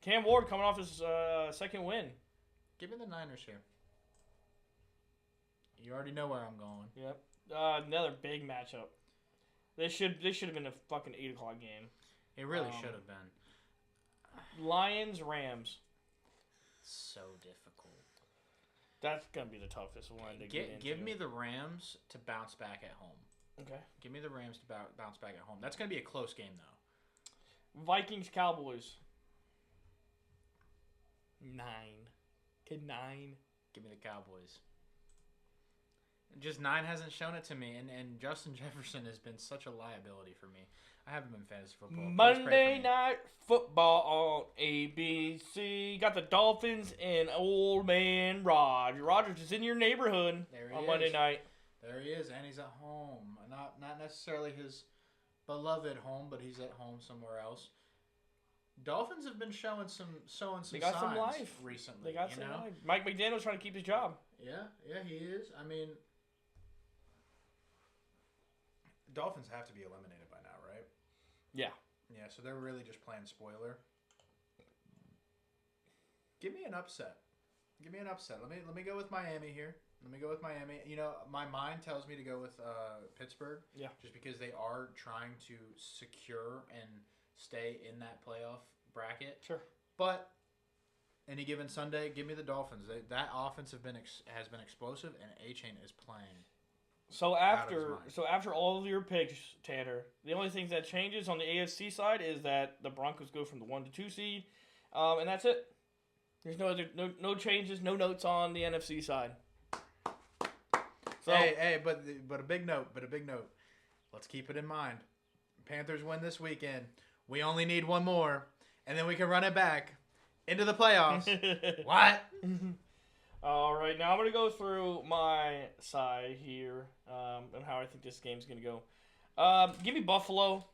Cam Ward coming off his second win. Give me the Niners here. You already know where I'm going. Yep. Another big matchup. This should have been a fucking 8 o'clock game. It really should have been. Lions, Rams. So difficult. That's gonna be the toughest one to get into. Give me the Rams to bounce back at home. Okay. Give me the Rams to bounce back at home. That's gonna be a close game though. Vikings, Cowboys. 9. Kid 9. Give me the Cowboys. Just 9 hasn't shown it to me, and Justin Jefferson has been such a liability for me. I have him in fantasy football. Monday Night Football on ABC. Got the Dolphins and old man Rodgers. Rodgers is in your neighborhood on Monday night. There he is, and he's at home. Not necessarily his beloved home, but he's at home somewhere else. Dolphins have been showing some signs some life recently. They got some life. Mike McDaniel's trying to keep his job. Yeah, he is. I mean, Dolphins have to be eliminated by now, right? Yeah. Yeah, so they're really just playing spoiler. Give me an upset. Let me go with Miami here. You know, my mind tells me to go with Pittsburgh. Yeah. Just because they are trying to secure and stay in that playoff bracket. Sure. But any given Sunday, give me the Dolphins. That offense has been explosive, and A-Chain is playing. So after all of your picks, Tanner, the only thing that changes on the AFC side is that the Broncos go from the 1 to 2 seed, and that's it. There's no changes, no notes on the NFC side. So, but a big note. Let's keep it in mind. Panthers win this weekend. We only need one more, and then we can run it back into the playoffs. What? All right, now I'm going to go through my side here and how I think this game's going to go. Give me Buffalo.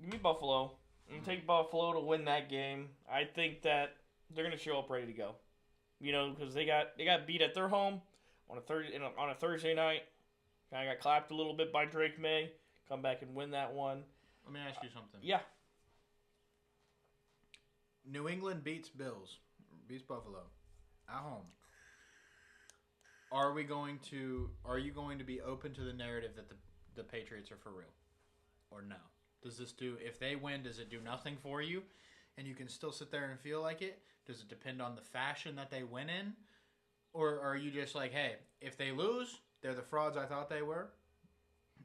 I'm going to take Buffalo to win that game. I think that they're going to show up ready to go. You know, because they got beat at their home on a Thursday night. Kind of got clapped a little bit by Drake May. Come back and win that one. Let me ask you something. Yeah. New England beats Buffalo at home. Are you going to be open to the narrative that the Patriots are for real? Or no? If they win, does it do nothing for you? and you can still sit there and feel like it? Does it depend on the fashion that they win in? Or are you just like, hey, if they lose, they're the frauds I thought they were?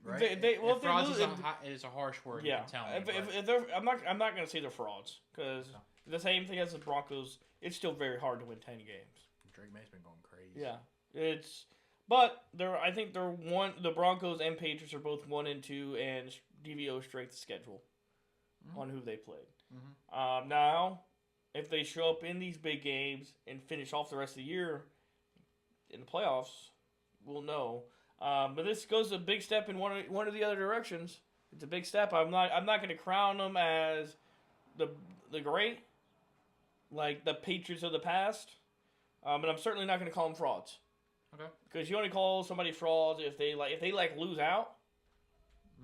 Right? If frauds they lose, is a harsh word, yeah. you can tell me. If they're, I'm not going to say they're frauds because the same thing as the Broncos. It's still very hard to win 10 games. Drake May's been going crazy. Yeah, but I think they're one. The Broncos and Patriots are both 1-2 and DVO strength of schedule on who they played. Mm-hmm. Now, if they show up in these big games and finish off the rest of the year in the playoffs, we'll know. But this goes a big step in one of the other directions. It's a big step. I'm not going to crown them as the great, like the Patriots of the past. But I'm certainly not going to call them frauds. Okay. Because you only call somebody frauds if they lose out,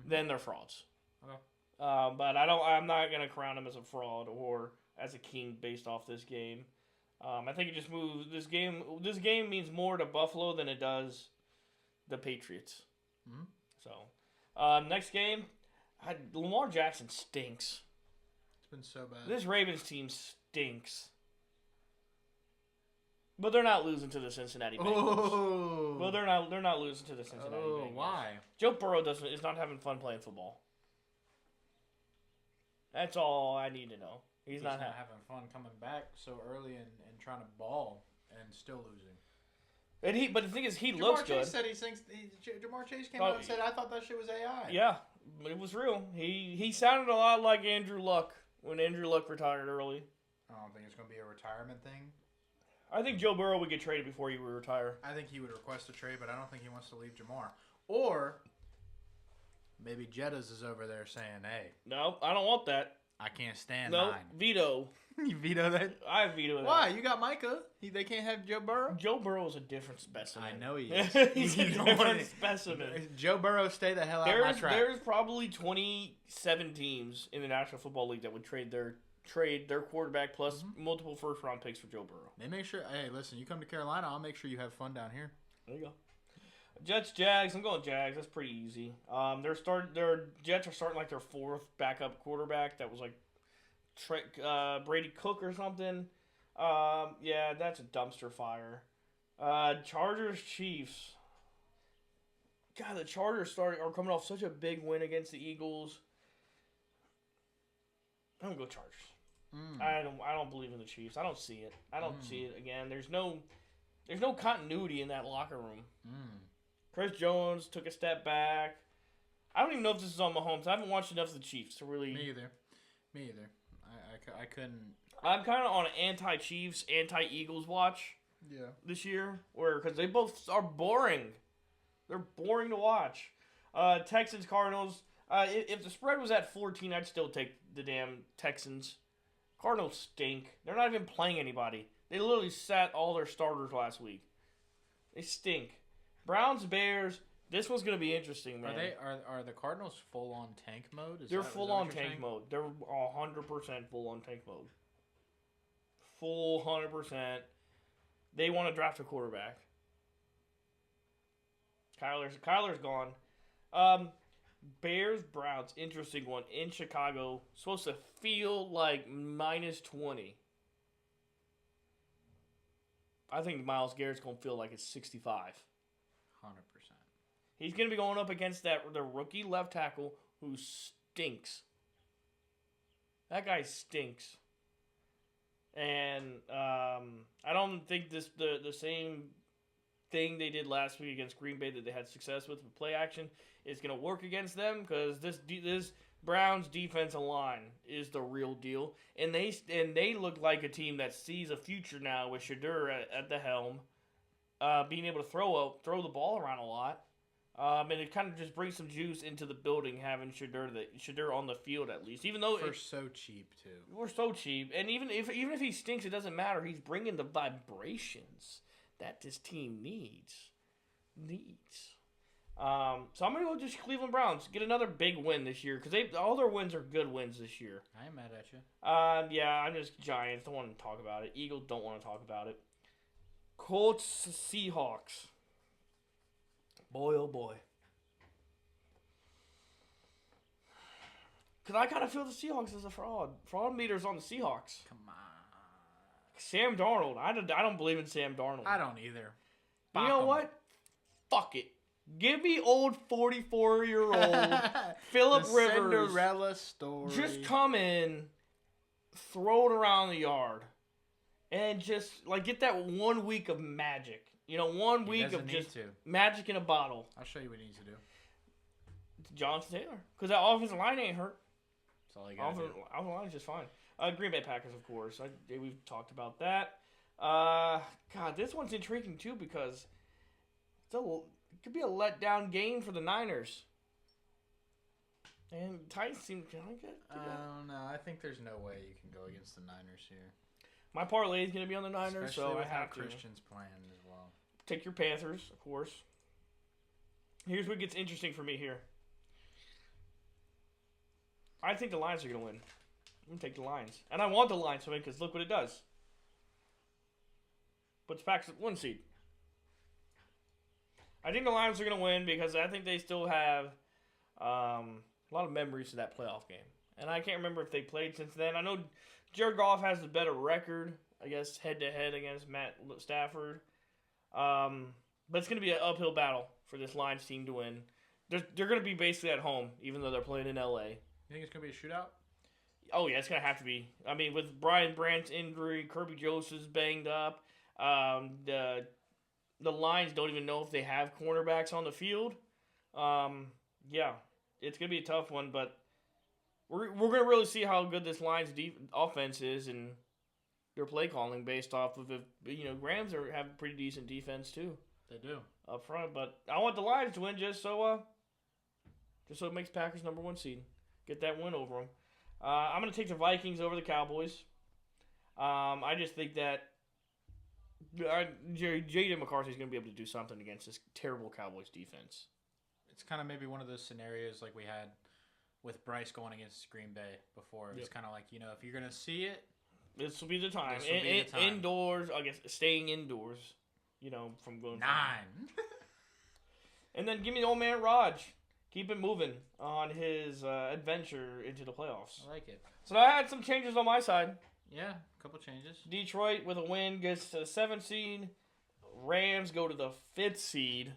then they're frauds. Okay. But I'm not going to crown them as a fraud or as a king based off this game. I think it just moves this game. This game means more to Buffalo than it does the Patriots. Mm-hmm. So, next game, Lamar Jackson stinks. It's been so bad. This Ravens team stinks. But they're not losing to the Cincinnati Bengals. Oh. Well, they're not losing to the Cincinnati Bengals. Why? Joe Burrow is not having fun playing football. That's all I need to know. He's not having fun coming back so early and trying to ball and still losing. But the thing is, he Jamar looks Chase good. Said Jamar Chase came out and said, "I thought that shit was AI." Yeah, but it was real. He sounded a lot like Andrew Luck when Andrew Luck retired early. I don't think it's going to be a retirement thing. I think Joe Burrow would get traded before he would retire. I think he would request a trade, but I don't think he wants to leave Jamar. Or maybe Jettas is over there saying, "Hey, no, I don't want that. I can't stand no, 9." Veto. You veto that? I veto that. Why? You got Micah. They can't have Joe Burrow? Joe Burrow is a different specimen. I know he is. He's a different specimen. Joe Burrow, stay the hell out of my track. There's probably 27 teams in the National Football League that would trade their quarterback plus multiple first-round picks for Joe Burrow. They make sure, hey, listen, you come to Carolina, I'll make sure you have fun down here. There you go. Jets, Jags. I'm going Jags. That's pretty easy. Their Jets are starting like their fourth backup quarterback. That was like Brady Cook or something. Yeah, that's a dumpster fire. Chargers, Chiefs. God, the Chargers are coming off such a big win against the Eagles. I'm gonna go Chargers. I don't believe in the Chiefs. I don't see it. I don't see it again. There's no continuity in that locker room. Chris Jones took a step back. I don't even know if this is on Mahomes. I haven't watched enough of the Chiefs to really. Me either. I couldn't. I'm kind of on an anti-Chiefs, anti-Eagles watch. Yeah. This year, because they both are boring. They're boring to watch. Texans, Cardinals. If the spread was at 14, I'd still take the damn Texans. Cardinals stink. They're not even playing anybody. They literally sat all their starters last week. They stink. Browns, Bears. This one's gonna be interesting, man. Are the Cardinals full on tank mode? They're full on tank mode. They're 100% full on tank mode. Full 100%. They want to draft a quarterback. Kyler's gone. Bears, Browns, interesting one in Chicago. Supposed to feel like -20. I think Myles Garrett's gonna feel like it's 65. 100%. He's gonna be going up against the rookie left tackle who stinks. That guy stinks. And I don't think the same thing they did last week against Green Bay that they had success with play action is going to work against them because this Browns defensive line is the real deal, and they look like a team that sees a future now with Shadur at the helm, being able to throw the ball around a lot, and it kind of just brings some juice into the building having Shadur on the field at least. Even though we're so cheap too, we're so cheap, and even if he stinks, it doesn't matter. He's bringing the vibrations that this team needs. So I'm going to go just Cleveland Browns. Get another big win this year because all their wins are good wins this year. I ain't mad at you. Yeah, I'm just Giants. Don't want to talk about it. Eagles don't want to talk about it. Colts, Seahawks. Boy, oh boy. Because I kind of feel the Seahawks as a fraud. Fraud meter's on the Seahawks. Come on. Sam Darnold. I don't believe in Sam Darnold. I don't either. You know what? Fuck it. Give me old 44-year-old Philip Rivers. Cinderella story. Just come in, throw it around the yard, and just like get that 1 week of magic. 1 week of just magic in a bottle. I'll show you what he needs to do. Jonathan Taylor. Because that offensive line ain't hurt. That's all you got to do. Offensive line is just fine. Green Bay Packers, of course. We've talked about that. God, this one's intriguing, too, because it could be a letdown game for the Niners. And Titans seem kind of good. I don't know. I think there's no way you can go against the Niners here. My parlay is going to be on the Niners, especially so with I have how Christian's playing as well. Take your Panthers, of course. Here's what gets interesting for me here. I think the Lions are going to win. I'm going to take the Lions. And I want the Lions to win because look what it does. Puts Packers at 1 seed. I think the Lions are going to win because I think they still have a lot of memories of that playoff game. And I can't remember if they played since then. I know Jared Goff has the better record, I guess, head-to-head against Matt Stafford. But it's going to be an uphill battle for this Lions team to win. They're going to be basically at home, even though they're playing in L.A. You think it's going to be a shootout? Oh, yeah, it's going to have to be. I mean, with Brian Brandt's injury, Kirby Joseph's banged up. The Lions don't even know if they have cornerbacks on the field. Yeah, it's going to be a tough one, but we're going to really see how good this Lions offense is and their play calling based off of if Rams have pretty decent defense too. They do up front, but I want the Lions to win just so it makes Packers number 1 seed. Get that win over them. I'm going to take the Vikings over the Cowboys. I just think that J.D. McCarthy is going to be able to do something against this terrible Cowboys defense. It's kind of maybe one of those scenarios like we had with Bryce going against Green Bay before. It's kind of like, if you're going to see it, this will be the time. Indoors, I guess, staying indoors, from going 9. And then give me the old man Raj. Keep it moving on his adventure into the playoffs. I like it. So I had some changes on my side. Yeah, a couple changes. Detroit with a win gets to the 7th seed. Rams go to the 5th seed.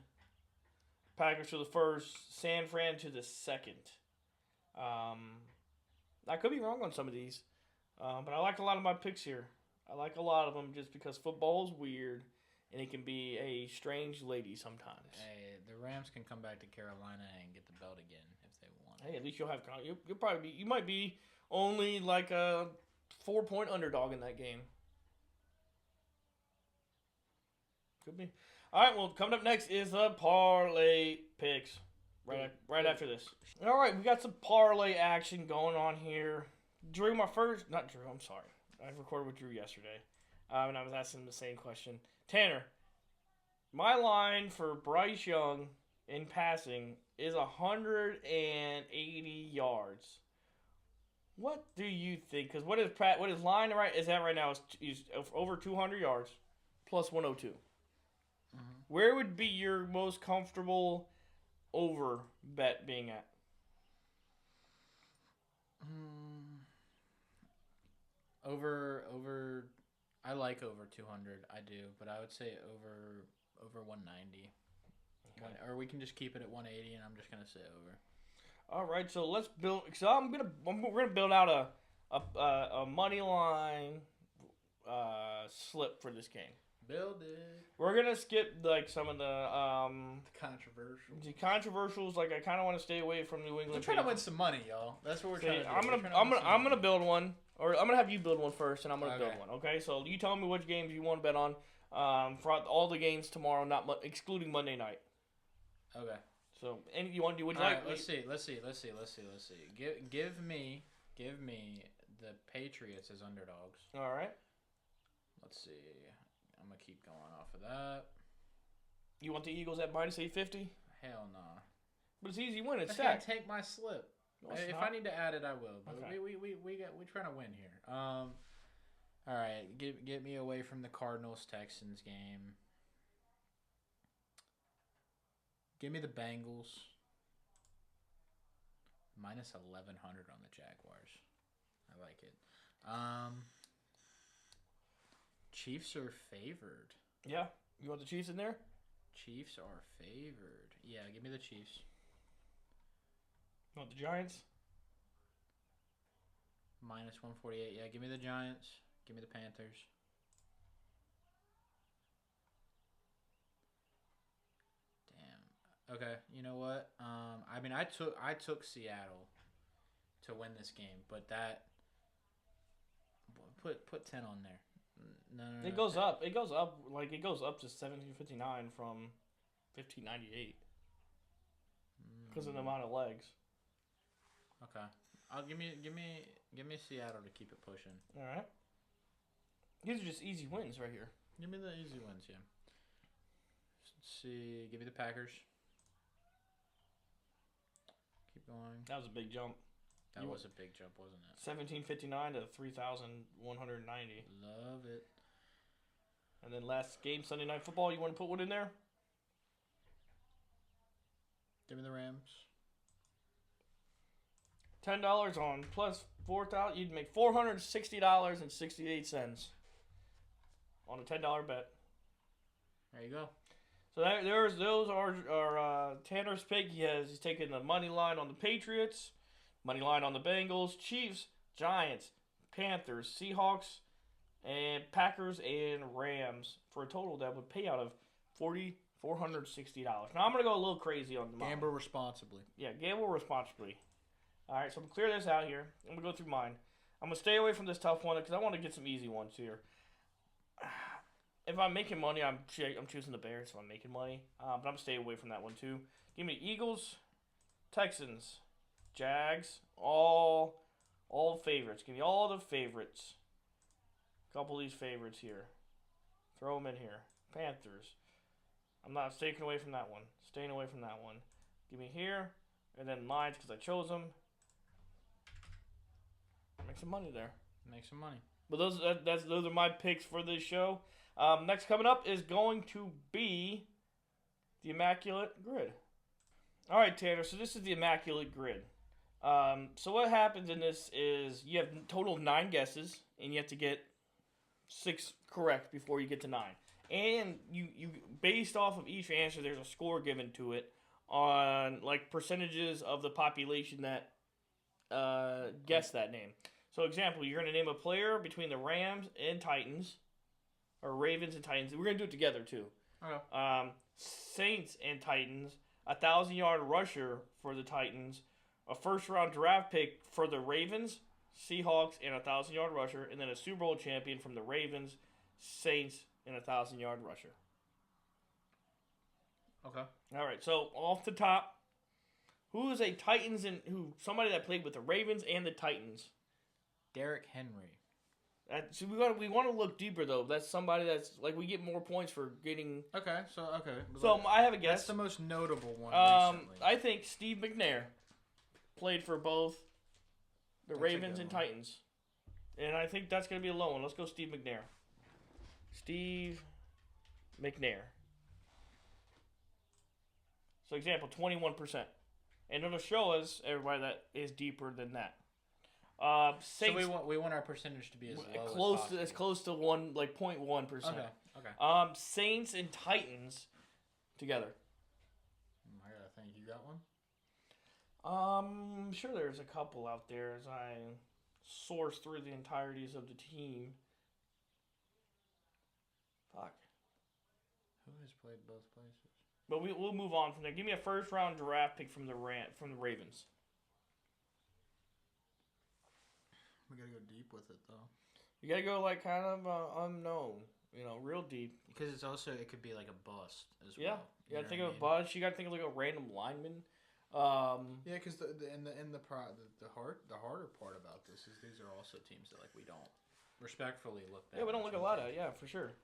Packers to the 1st. San Fran to the 2nd. I could be wrong on some of these. But I like a lot of my picks here. I like a lot of them just because football is weird. And it can be a strange lady sometimes. Hey, the Rams can come back to Carolina and get the belt again if they want. Hey, at least you'll have. You'll probably be. You might be only like a 4-point underdog in that game. Could be. All right. Well, coming up next is the parlay picks. Right after this. All right, we got some parlay action going on here. Drew, not Drew. I'm sorry. I recorded with Drew yesterday, and I was asking him the same question. Tanner, my line for Bryce Young in passing is 180 yards. What do you think? Because what is line is at right now is over 200 yards plus 102. Mm-hmm. Where would be your most comfortable over bet being at? Over. I like over 200. I do, but I would say over 190. Okay. Or we can just keep it at 180, and I'm just gonna say over. All right, so let's build. So we're gonna build out a money line slip for this game. Build it. We're gonna skip like some of the controversials. The controversials, like I kind of want to stay away from New England. We're trying to win some money, y'all. That's what we're trying to do. I'm gonna build one, or I'm gonna have you build one first, and I'm gonna build one. Okay, so you tell me which games you want to bet on. For all the games tomorrow, excluding Monday night. Okay. So, you want to do? Would you all like? Right, let's see. Give me the Patriots as underdogs. All right. Let's see. I'm gonna keep going off of that. You want the Eagles at minus 850? Hell no. Nah. But it's easy win. It's set. Take my slip. No, if not. I need to add it, I will. But okay. we're trying to win here. All right. Get me away from the Cardinals Texans game. Give me the Bengals Minus 1,100 on the Jaguars. I like it. Chiefs are favored. Yeah. You want the Chiefs in there? Chiefs are favored. Yeah, give me the Chiefs. You want the Giants? Minus 148. Yeah, give me the Giants. Give me the Panthers. Damn. Okay, you know what? I mean, I took Seattle to win this game, but that put 10 on there. No. It goes up. It goes up. Like, it goes up to 1759 from 1598 because of the amount of legs. Okay. I'll give me Seattle to keep it pushing. All right. These are just easy wins right here. Give me the easy wins, yeah. Let's see. Give me the Packers. Keep going. That was a big jump. That was a big jump, wasn't it? 1759 to 3,190. Love it. And then last game, Sunday Night Football. You want to put one in there? Give me the Rams. $10 on plus 4,000. You'd make $460.68 on a $10 bet. There you go. So those are Tanner's pick. He's taking the money line on the Patriots, money line on the Bengals, Chiefs, Giants, Panthers, Seahawks, and Packers and Rams for a total that would pay out of $460. Now I'm gonna go a little crazy on the mine. Gamble responsibly. Yeah, gamble responsibly. All right, so I'm gonna clear this out here. I'm gonna go through mine. I'm gonna stay away from this tough one because I want to get some easy ones here. If I'm making money, I'm choosing the Bears if I'm making money. But I'm going to stay away from that one, too. Give me Eagles, Texans, Jags, all favorites. Give me all the favorites. A couple of these favorites here. Throw them in here. Panthers. I'm not taking away from that one. Staying away from that one. Give me here. And then Lions because I chose them. Make some money there. Make some money. But those are my picks for this show. Next coming up is going to be the Immaculate Grid. All right, Tanner. So this is the Immaculate Grid. So what happens in this is you have a total of 9 guesses, and you have to get 6 correct before you get to 9. And you based off of each answer, there's a score given to it on like percentages of the population that guessed that name. So, example, you're going to name a player between the Rams and Titans, or Ravens and Titans. We're going to do it together, too. Okay. Saints and Titans, 1,000-yard rusher for the Titans, a first-round draft pick for the Ravens, Seahawks, and a 1,000-yard rusher, and then a Super Bowl champion from the Ravens, Saints, and a 1,000-yard rusher. Okay. All right, so off the top, who is a Titans and somebody that played with the Ravens and the Titans? Derrick Henry. So we want to look deeper though. That's somebody that's like we get more points for getting. Okay. So I have a guess. That's the most notable one recently. I think Steve McNair played for both the Ravens and Titans, and I think that's going to be a low one. Let's go Steve McNair. Steve McNair. So example, 21%, and it'll show us everybody that is deeper than that. Saints, so we want our percentage to be as low as close to 0.1%. Okay. Saints and Titans together. I gotta think. You got one? I'm sure there's a couple out there as I source through the entirities of the team. Fuck. Who has played both places? But we'll move on from there. Give me a first round draft pick from the Ravens. We gotta go deep with it though. You gotta go like kind of unknown, real deep. Because it could be like a bust as well. Yeah, you gotta think of a bust. You gotta think of like a random lineman. Yeah, because the harder part about this is these are also teams that like we don't respectfully look at. Yeah, we don't look a lot at. Yeah, for sure.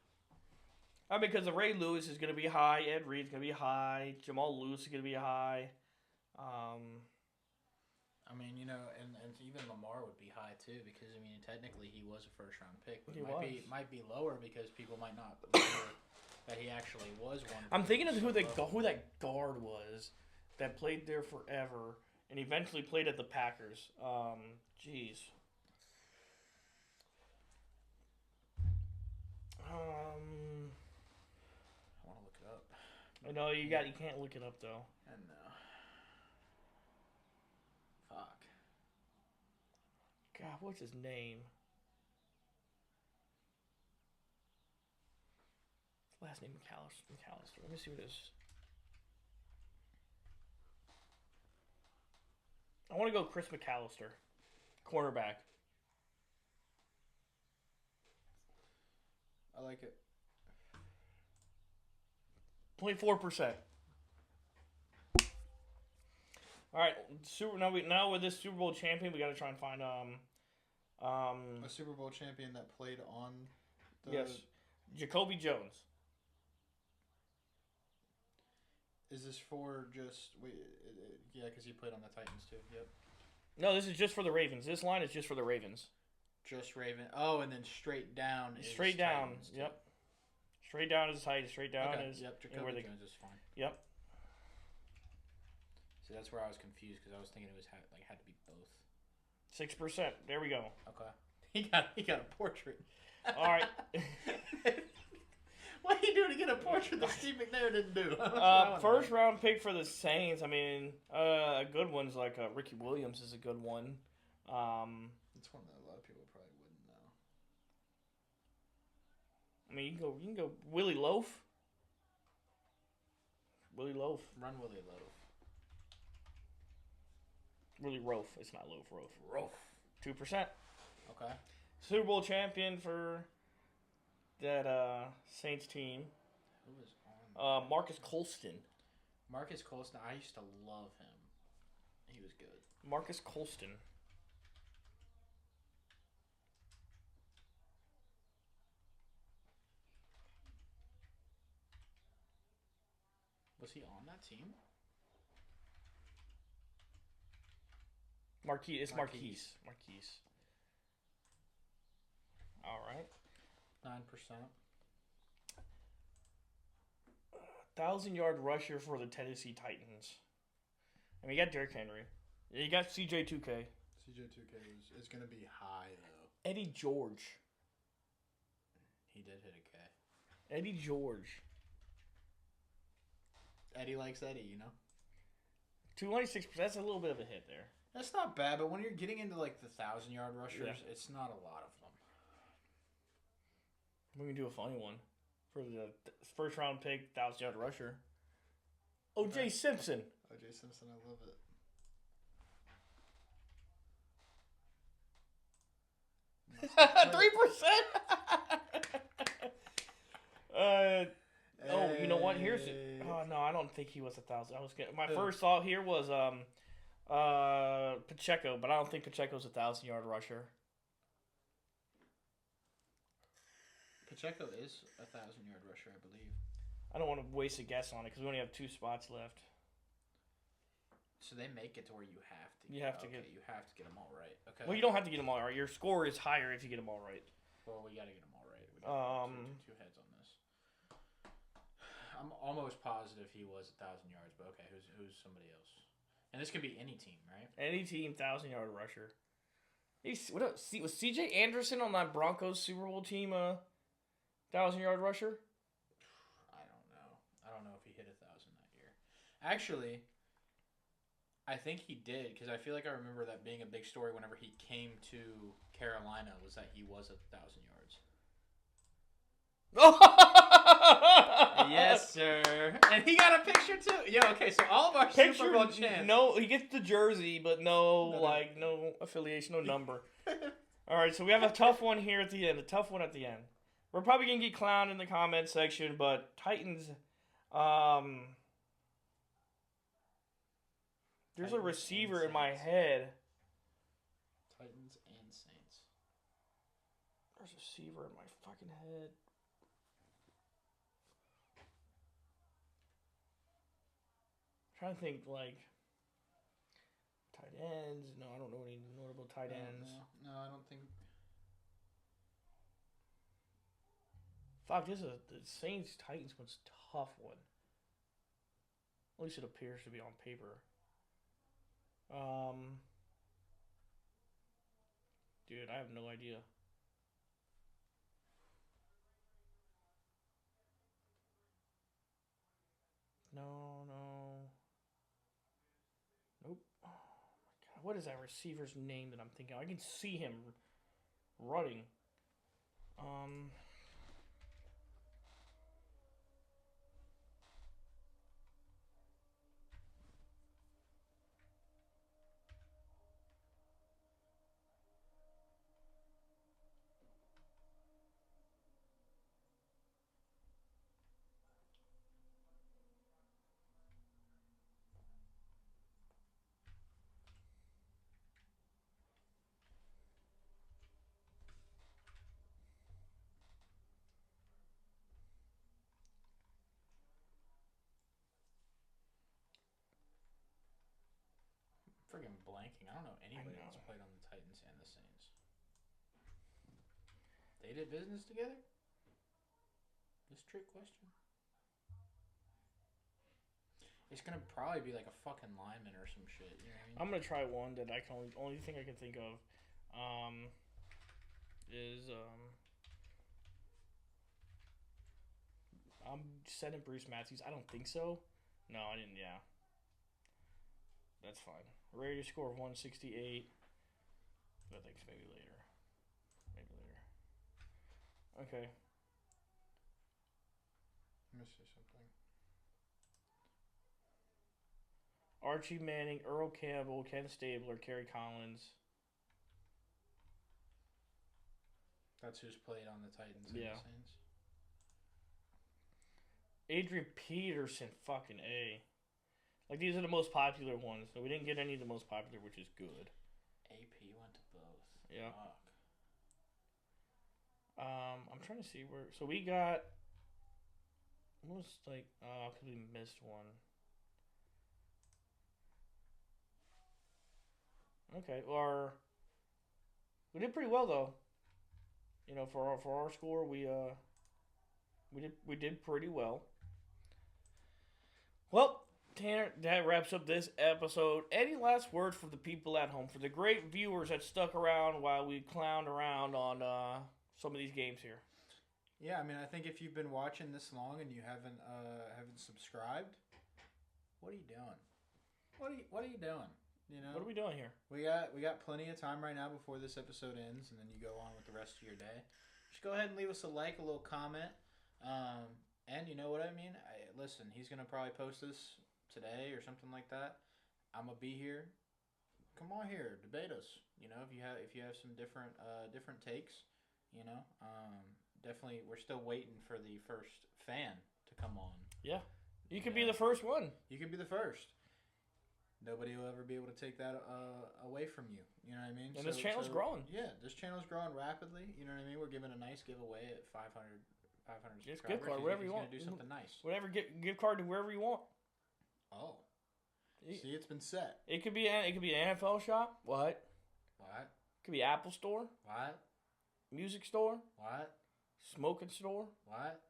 I mean, because the Ray Lewis is gonna be high, Ed Reed's gonna be high, Jamal Lewis is gonna be high. I mean, and even Lamar would be high too because technically he was a first round pick. But it might be lower because people might not remember that he actually was one. I'm thinking of who that guard was that played there forever and eventually played at the Packers. Jeez. I want to look it up. I know you can't look it up though. And fuck. God, what's his name? Last name McAllister. Let me see what it is. I want to go Chris McAllister, cornerback. I like it. 0.4%. All right, now with this Super Bowl champion, we got to try and find a Super Bowl champion that played on. Yes, Jacoby Jones. Is this for just yeah? Because he played on the Titans too. Yep. No, this is just for the Ravens. This line is just for the Ravens. Just Raven. Oh, and then straight down. Straight down. Yep. Straight down is Titans. Straight down is. Yep. Jacoby Jones is fine. Yep. See, that's where I was confused because I was thinking it was had to be both. 6%. There we go. Okay. He got a portrait. All right. What are you doing to get a portrait that Steve McNair didn't do? First round pick for the Saints. I mean, good ones like Ricky Williams is a good one. It's one that a lot of people probably wouldn't know. I mean, you can go Willie Loaf. Willie Loaf. Run Willie Loaf. Willie Roaf. It's not Loaf. Roaf. 2%. Okay. Super Bowl champion for that Saints team. Who was on? Marcus Colston. Marcus Colston. I used to love him. He was good. Marcus Colston. Was he on that team? Marquise. All right. 9%. 1,000-yard rusher for the Tennessee Titans. I mean, you got Derrick Henry. You got CJ2K. CJ2K is going to be high, though. Eddie George. He did hit a K. Eddie George. Eddie likes Eddie, you know? 296%. That's a little bit of a hit there. That's not bad, but when you're getting into like the 1,000-yard rushers, it's not a lot of them. We can do a funny one for the first round pick, 1,000-yard rusher. O.J. Simpson. O.J. Simpson, I love it. 3%. Oh, you know what? Here's it. Oh no, I don't think he was 1,000. I was getting my first thought here was Pacheco, but I don't think Pacheco's a 1,000-yard rusher. Pacheco is a 1,000-yard rusher, I believe. I don't want to waste a guess on it because we only have 2 spots left. So they make it to where you have to. You have to get them all right. Okay. Well, you don't have to get them all right. Your score is higher if you get them all right. Well, we got to get them all right. We got two heads on this. I'm almost positive he was 1,000 yards, but okay, who's somebody else? And this could be any team, right? Any team, 1,000-yard rusher. What else? Was C.J. Anderson on that Broncos Super Bowl team 1,000-yard rusher? I don't know. I don't know if he hit 1,000 that year. Actually, I think he did because I feel like I remember that being a big story whenever he came to Carolina was that he was 1,000 yards. Yes, sir. And he got a picture too. Yeah, okay, so all of our Super Bowl champs. No, he gets the jersey, but no affiliation, no number. All right, so we have a tough one here at the end. We're probably going to get clowned in the comment section, but Titans, there's a receiver in my head. Titans and Saints. There's a receiver in my fucking head. I'm trying to think, like, tight ends. No, I don't know any notable tight ends. No, I don't think. Fuck, the Saints Titans one's a tough one. At least it appears to be on paper. Um, dude, I have no idea. No. Nope. Oh my god, what is that receiver's name that I'm thinking of? I can see him running. Um, Friggin' blanking. I don't know anybody know. that's played on the Titans and the Saints. They did business together? This trick question? It's gonna probably be like a fucking lineman or some shit. You know what I mean? I'm gonna try one that I can only thing I can think of, is I'm setting Bruce Matthews. I don't think so. No, I didn't. Yeah, that's fine. Ready to score 168. I think maybe later. Okay. Let me see something. Archie Manning, Earl Campbell, Ken Stabler, Kerry Collins. That's who's played on the Titans and Yeah. the Saints. Adrian Peterson, fucking A. Like, these are the most popular ones. So we didn't get any of the most popular, which is good. AP went to both. Yeah. Fuck. I'm trying to see where. So we got. Almost like. Oh, because we missed one. Okay. We did pretty well, though. You know, for our score, we did pretty well. Well, Tanner, that wraps up this episode. Any last words for the people at home, for the great viewers that stuck around while we clowned around on some of these games here? Yeah, I mean, I think if you've been watching this long and you haven't subscribed, what are you doing? What are you doing? You know, What are we doing here? we got plenty of time right now before this episode ends, and then you go on with the rest of your day. Just go ahead and leave us a like, a little comment, and you know what I mean. Listen, he's gonna probably post this today or something like that. I'm gonna be here. Come on here, debate us. You know, if you have some different takes, you know, definitely. We're still waiting for the first fan to come on. Yeah. You could be the first one. You could be the first. Nobody will ever be able to take that away from you. You know what I mean? And this channel's growing. Yeah, this channel's growing rapidly. You know what I mean? We're giving a nice giveaway at 500 subscribers. Just gift card, wherever you want. Gonna do something nice. Whatever, gift card to wherever you want. Oh. See, it's been set. It could be an NFL shop. What? What? Could be Apple Store. What? Music store. What? Smoking store. What?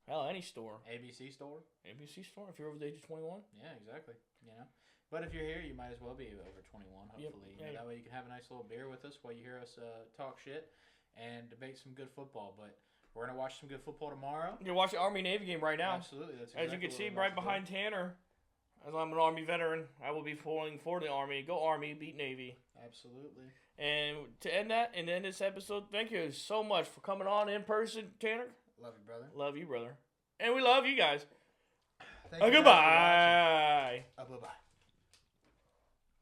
Hell, any store. ABC store? ABC store, if you're over the age of 21. Yeah, exactly. You know? But if you're here, you might as well be over 21, hopefully. Yep. You know, that way you can have a nice little beer with us while you hear us talk shit and debate some good football. But we're going to watch some good football tomorrow. You're watching Army-Navy game right now. Absolutely. That's exactly As you can what see, we're right about to behind do. Tanner, as I'm an Army veteran, I will be pulling for the Army. Go Army, beat Navy. Absolutely. And to end this episode, thank you so much for coming on in person, Tanner. Love you, brother. Love you, brother. And we love you guys. Thank you guys for Goodbye. watching. Bye-bye.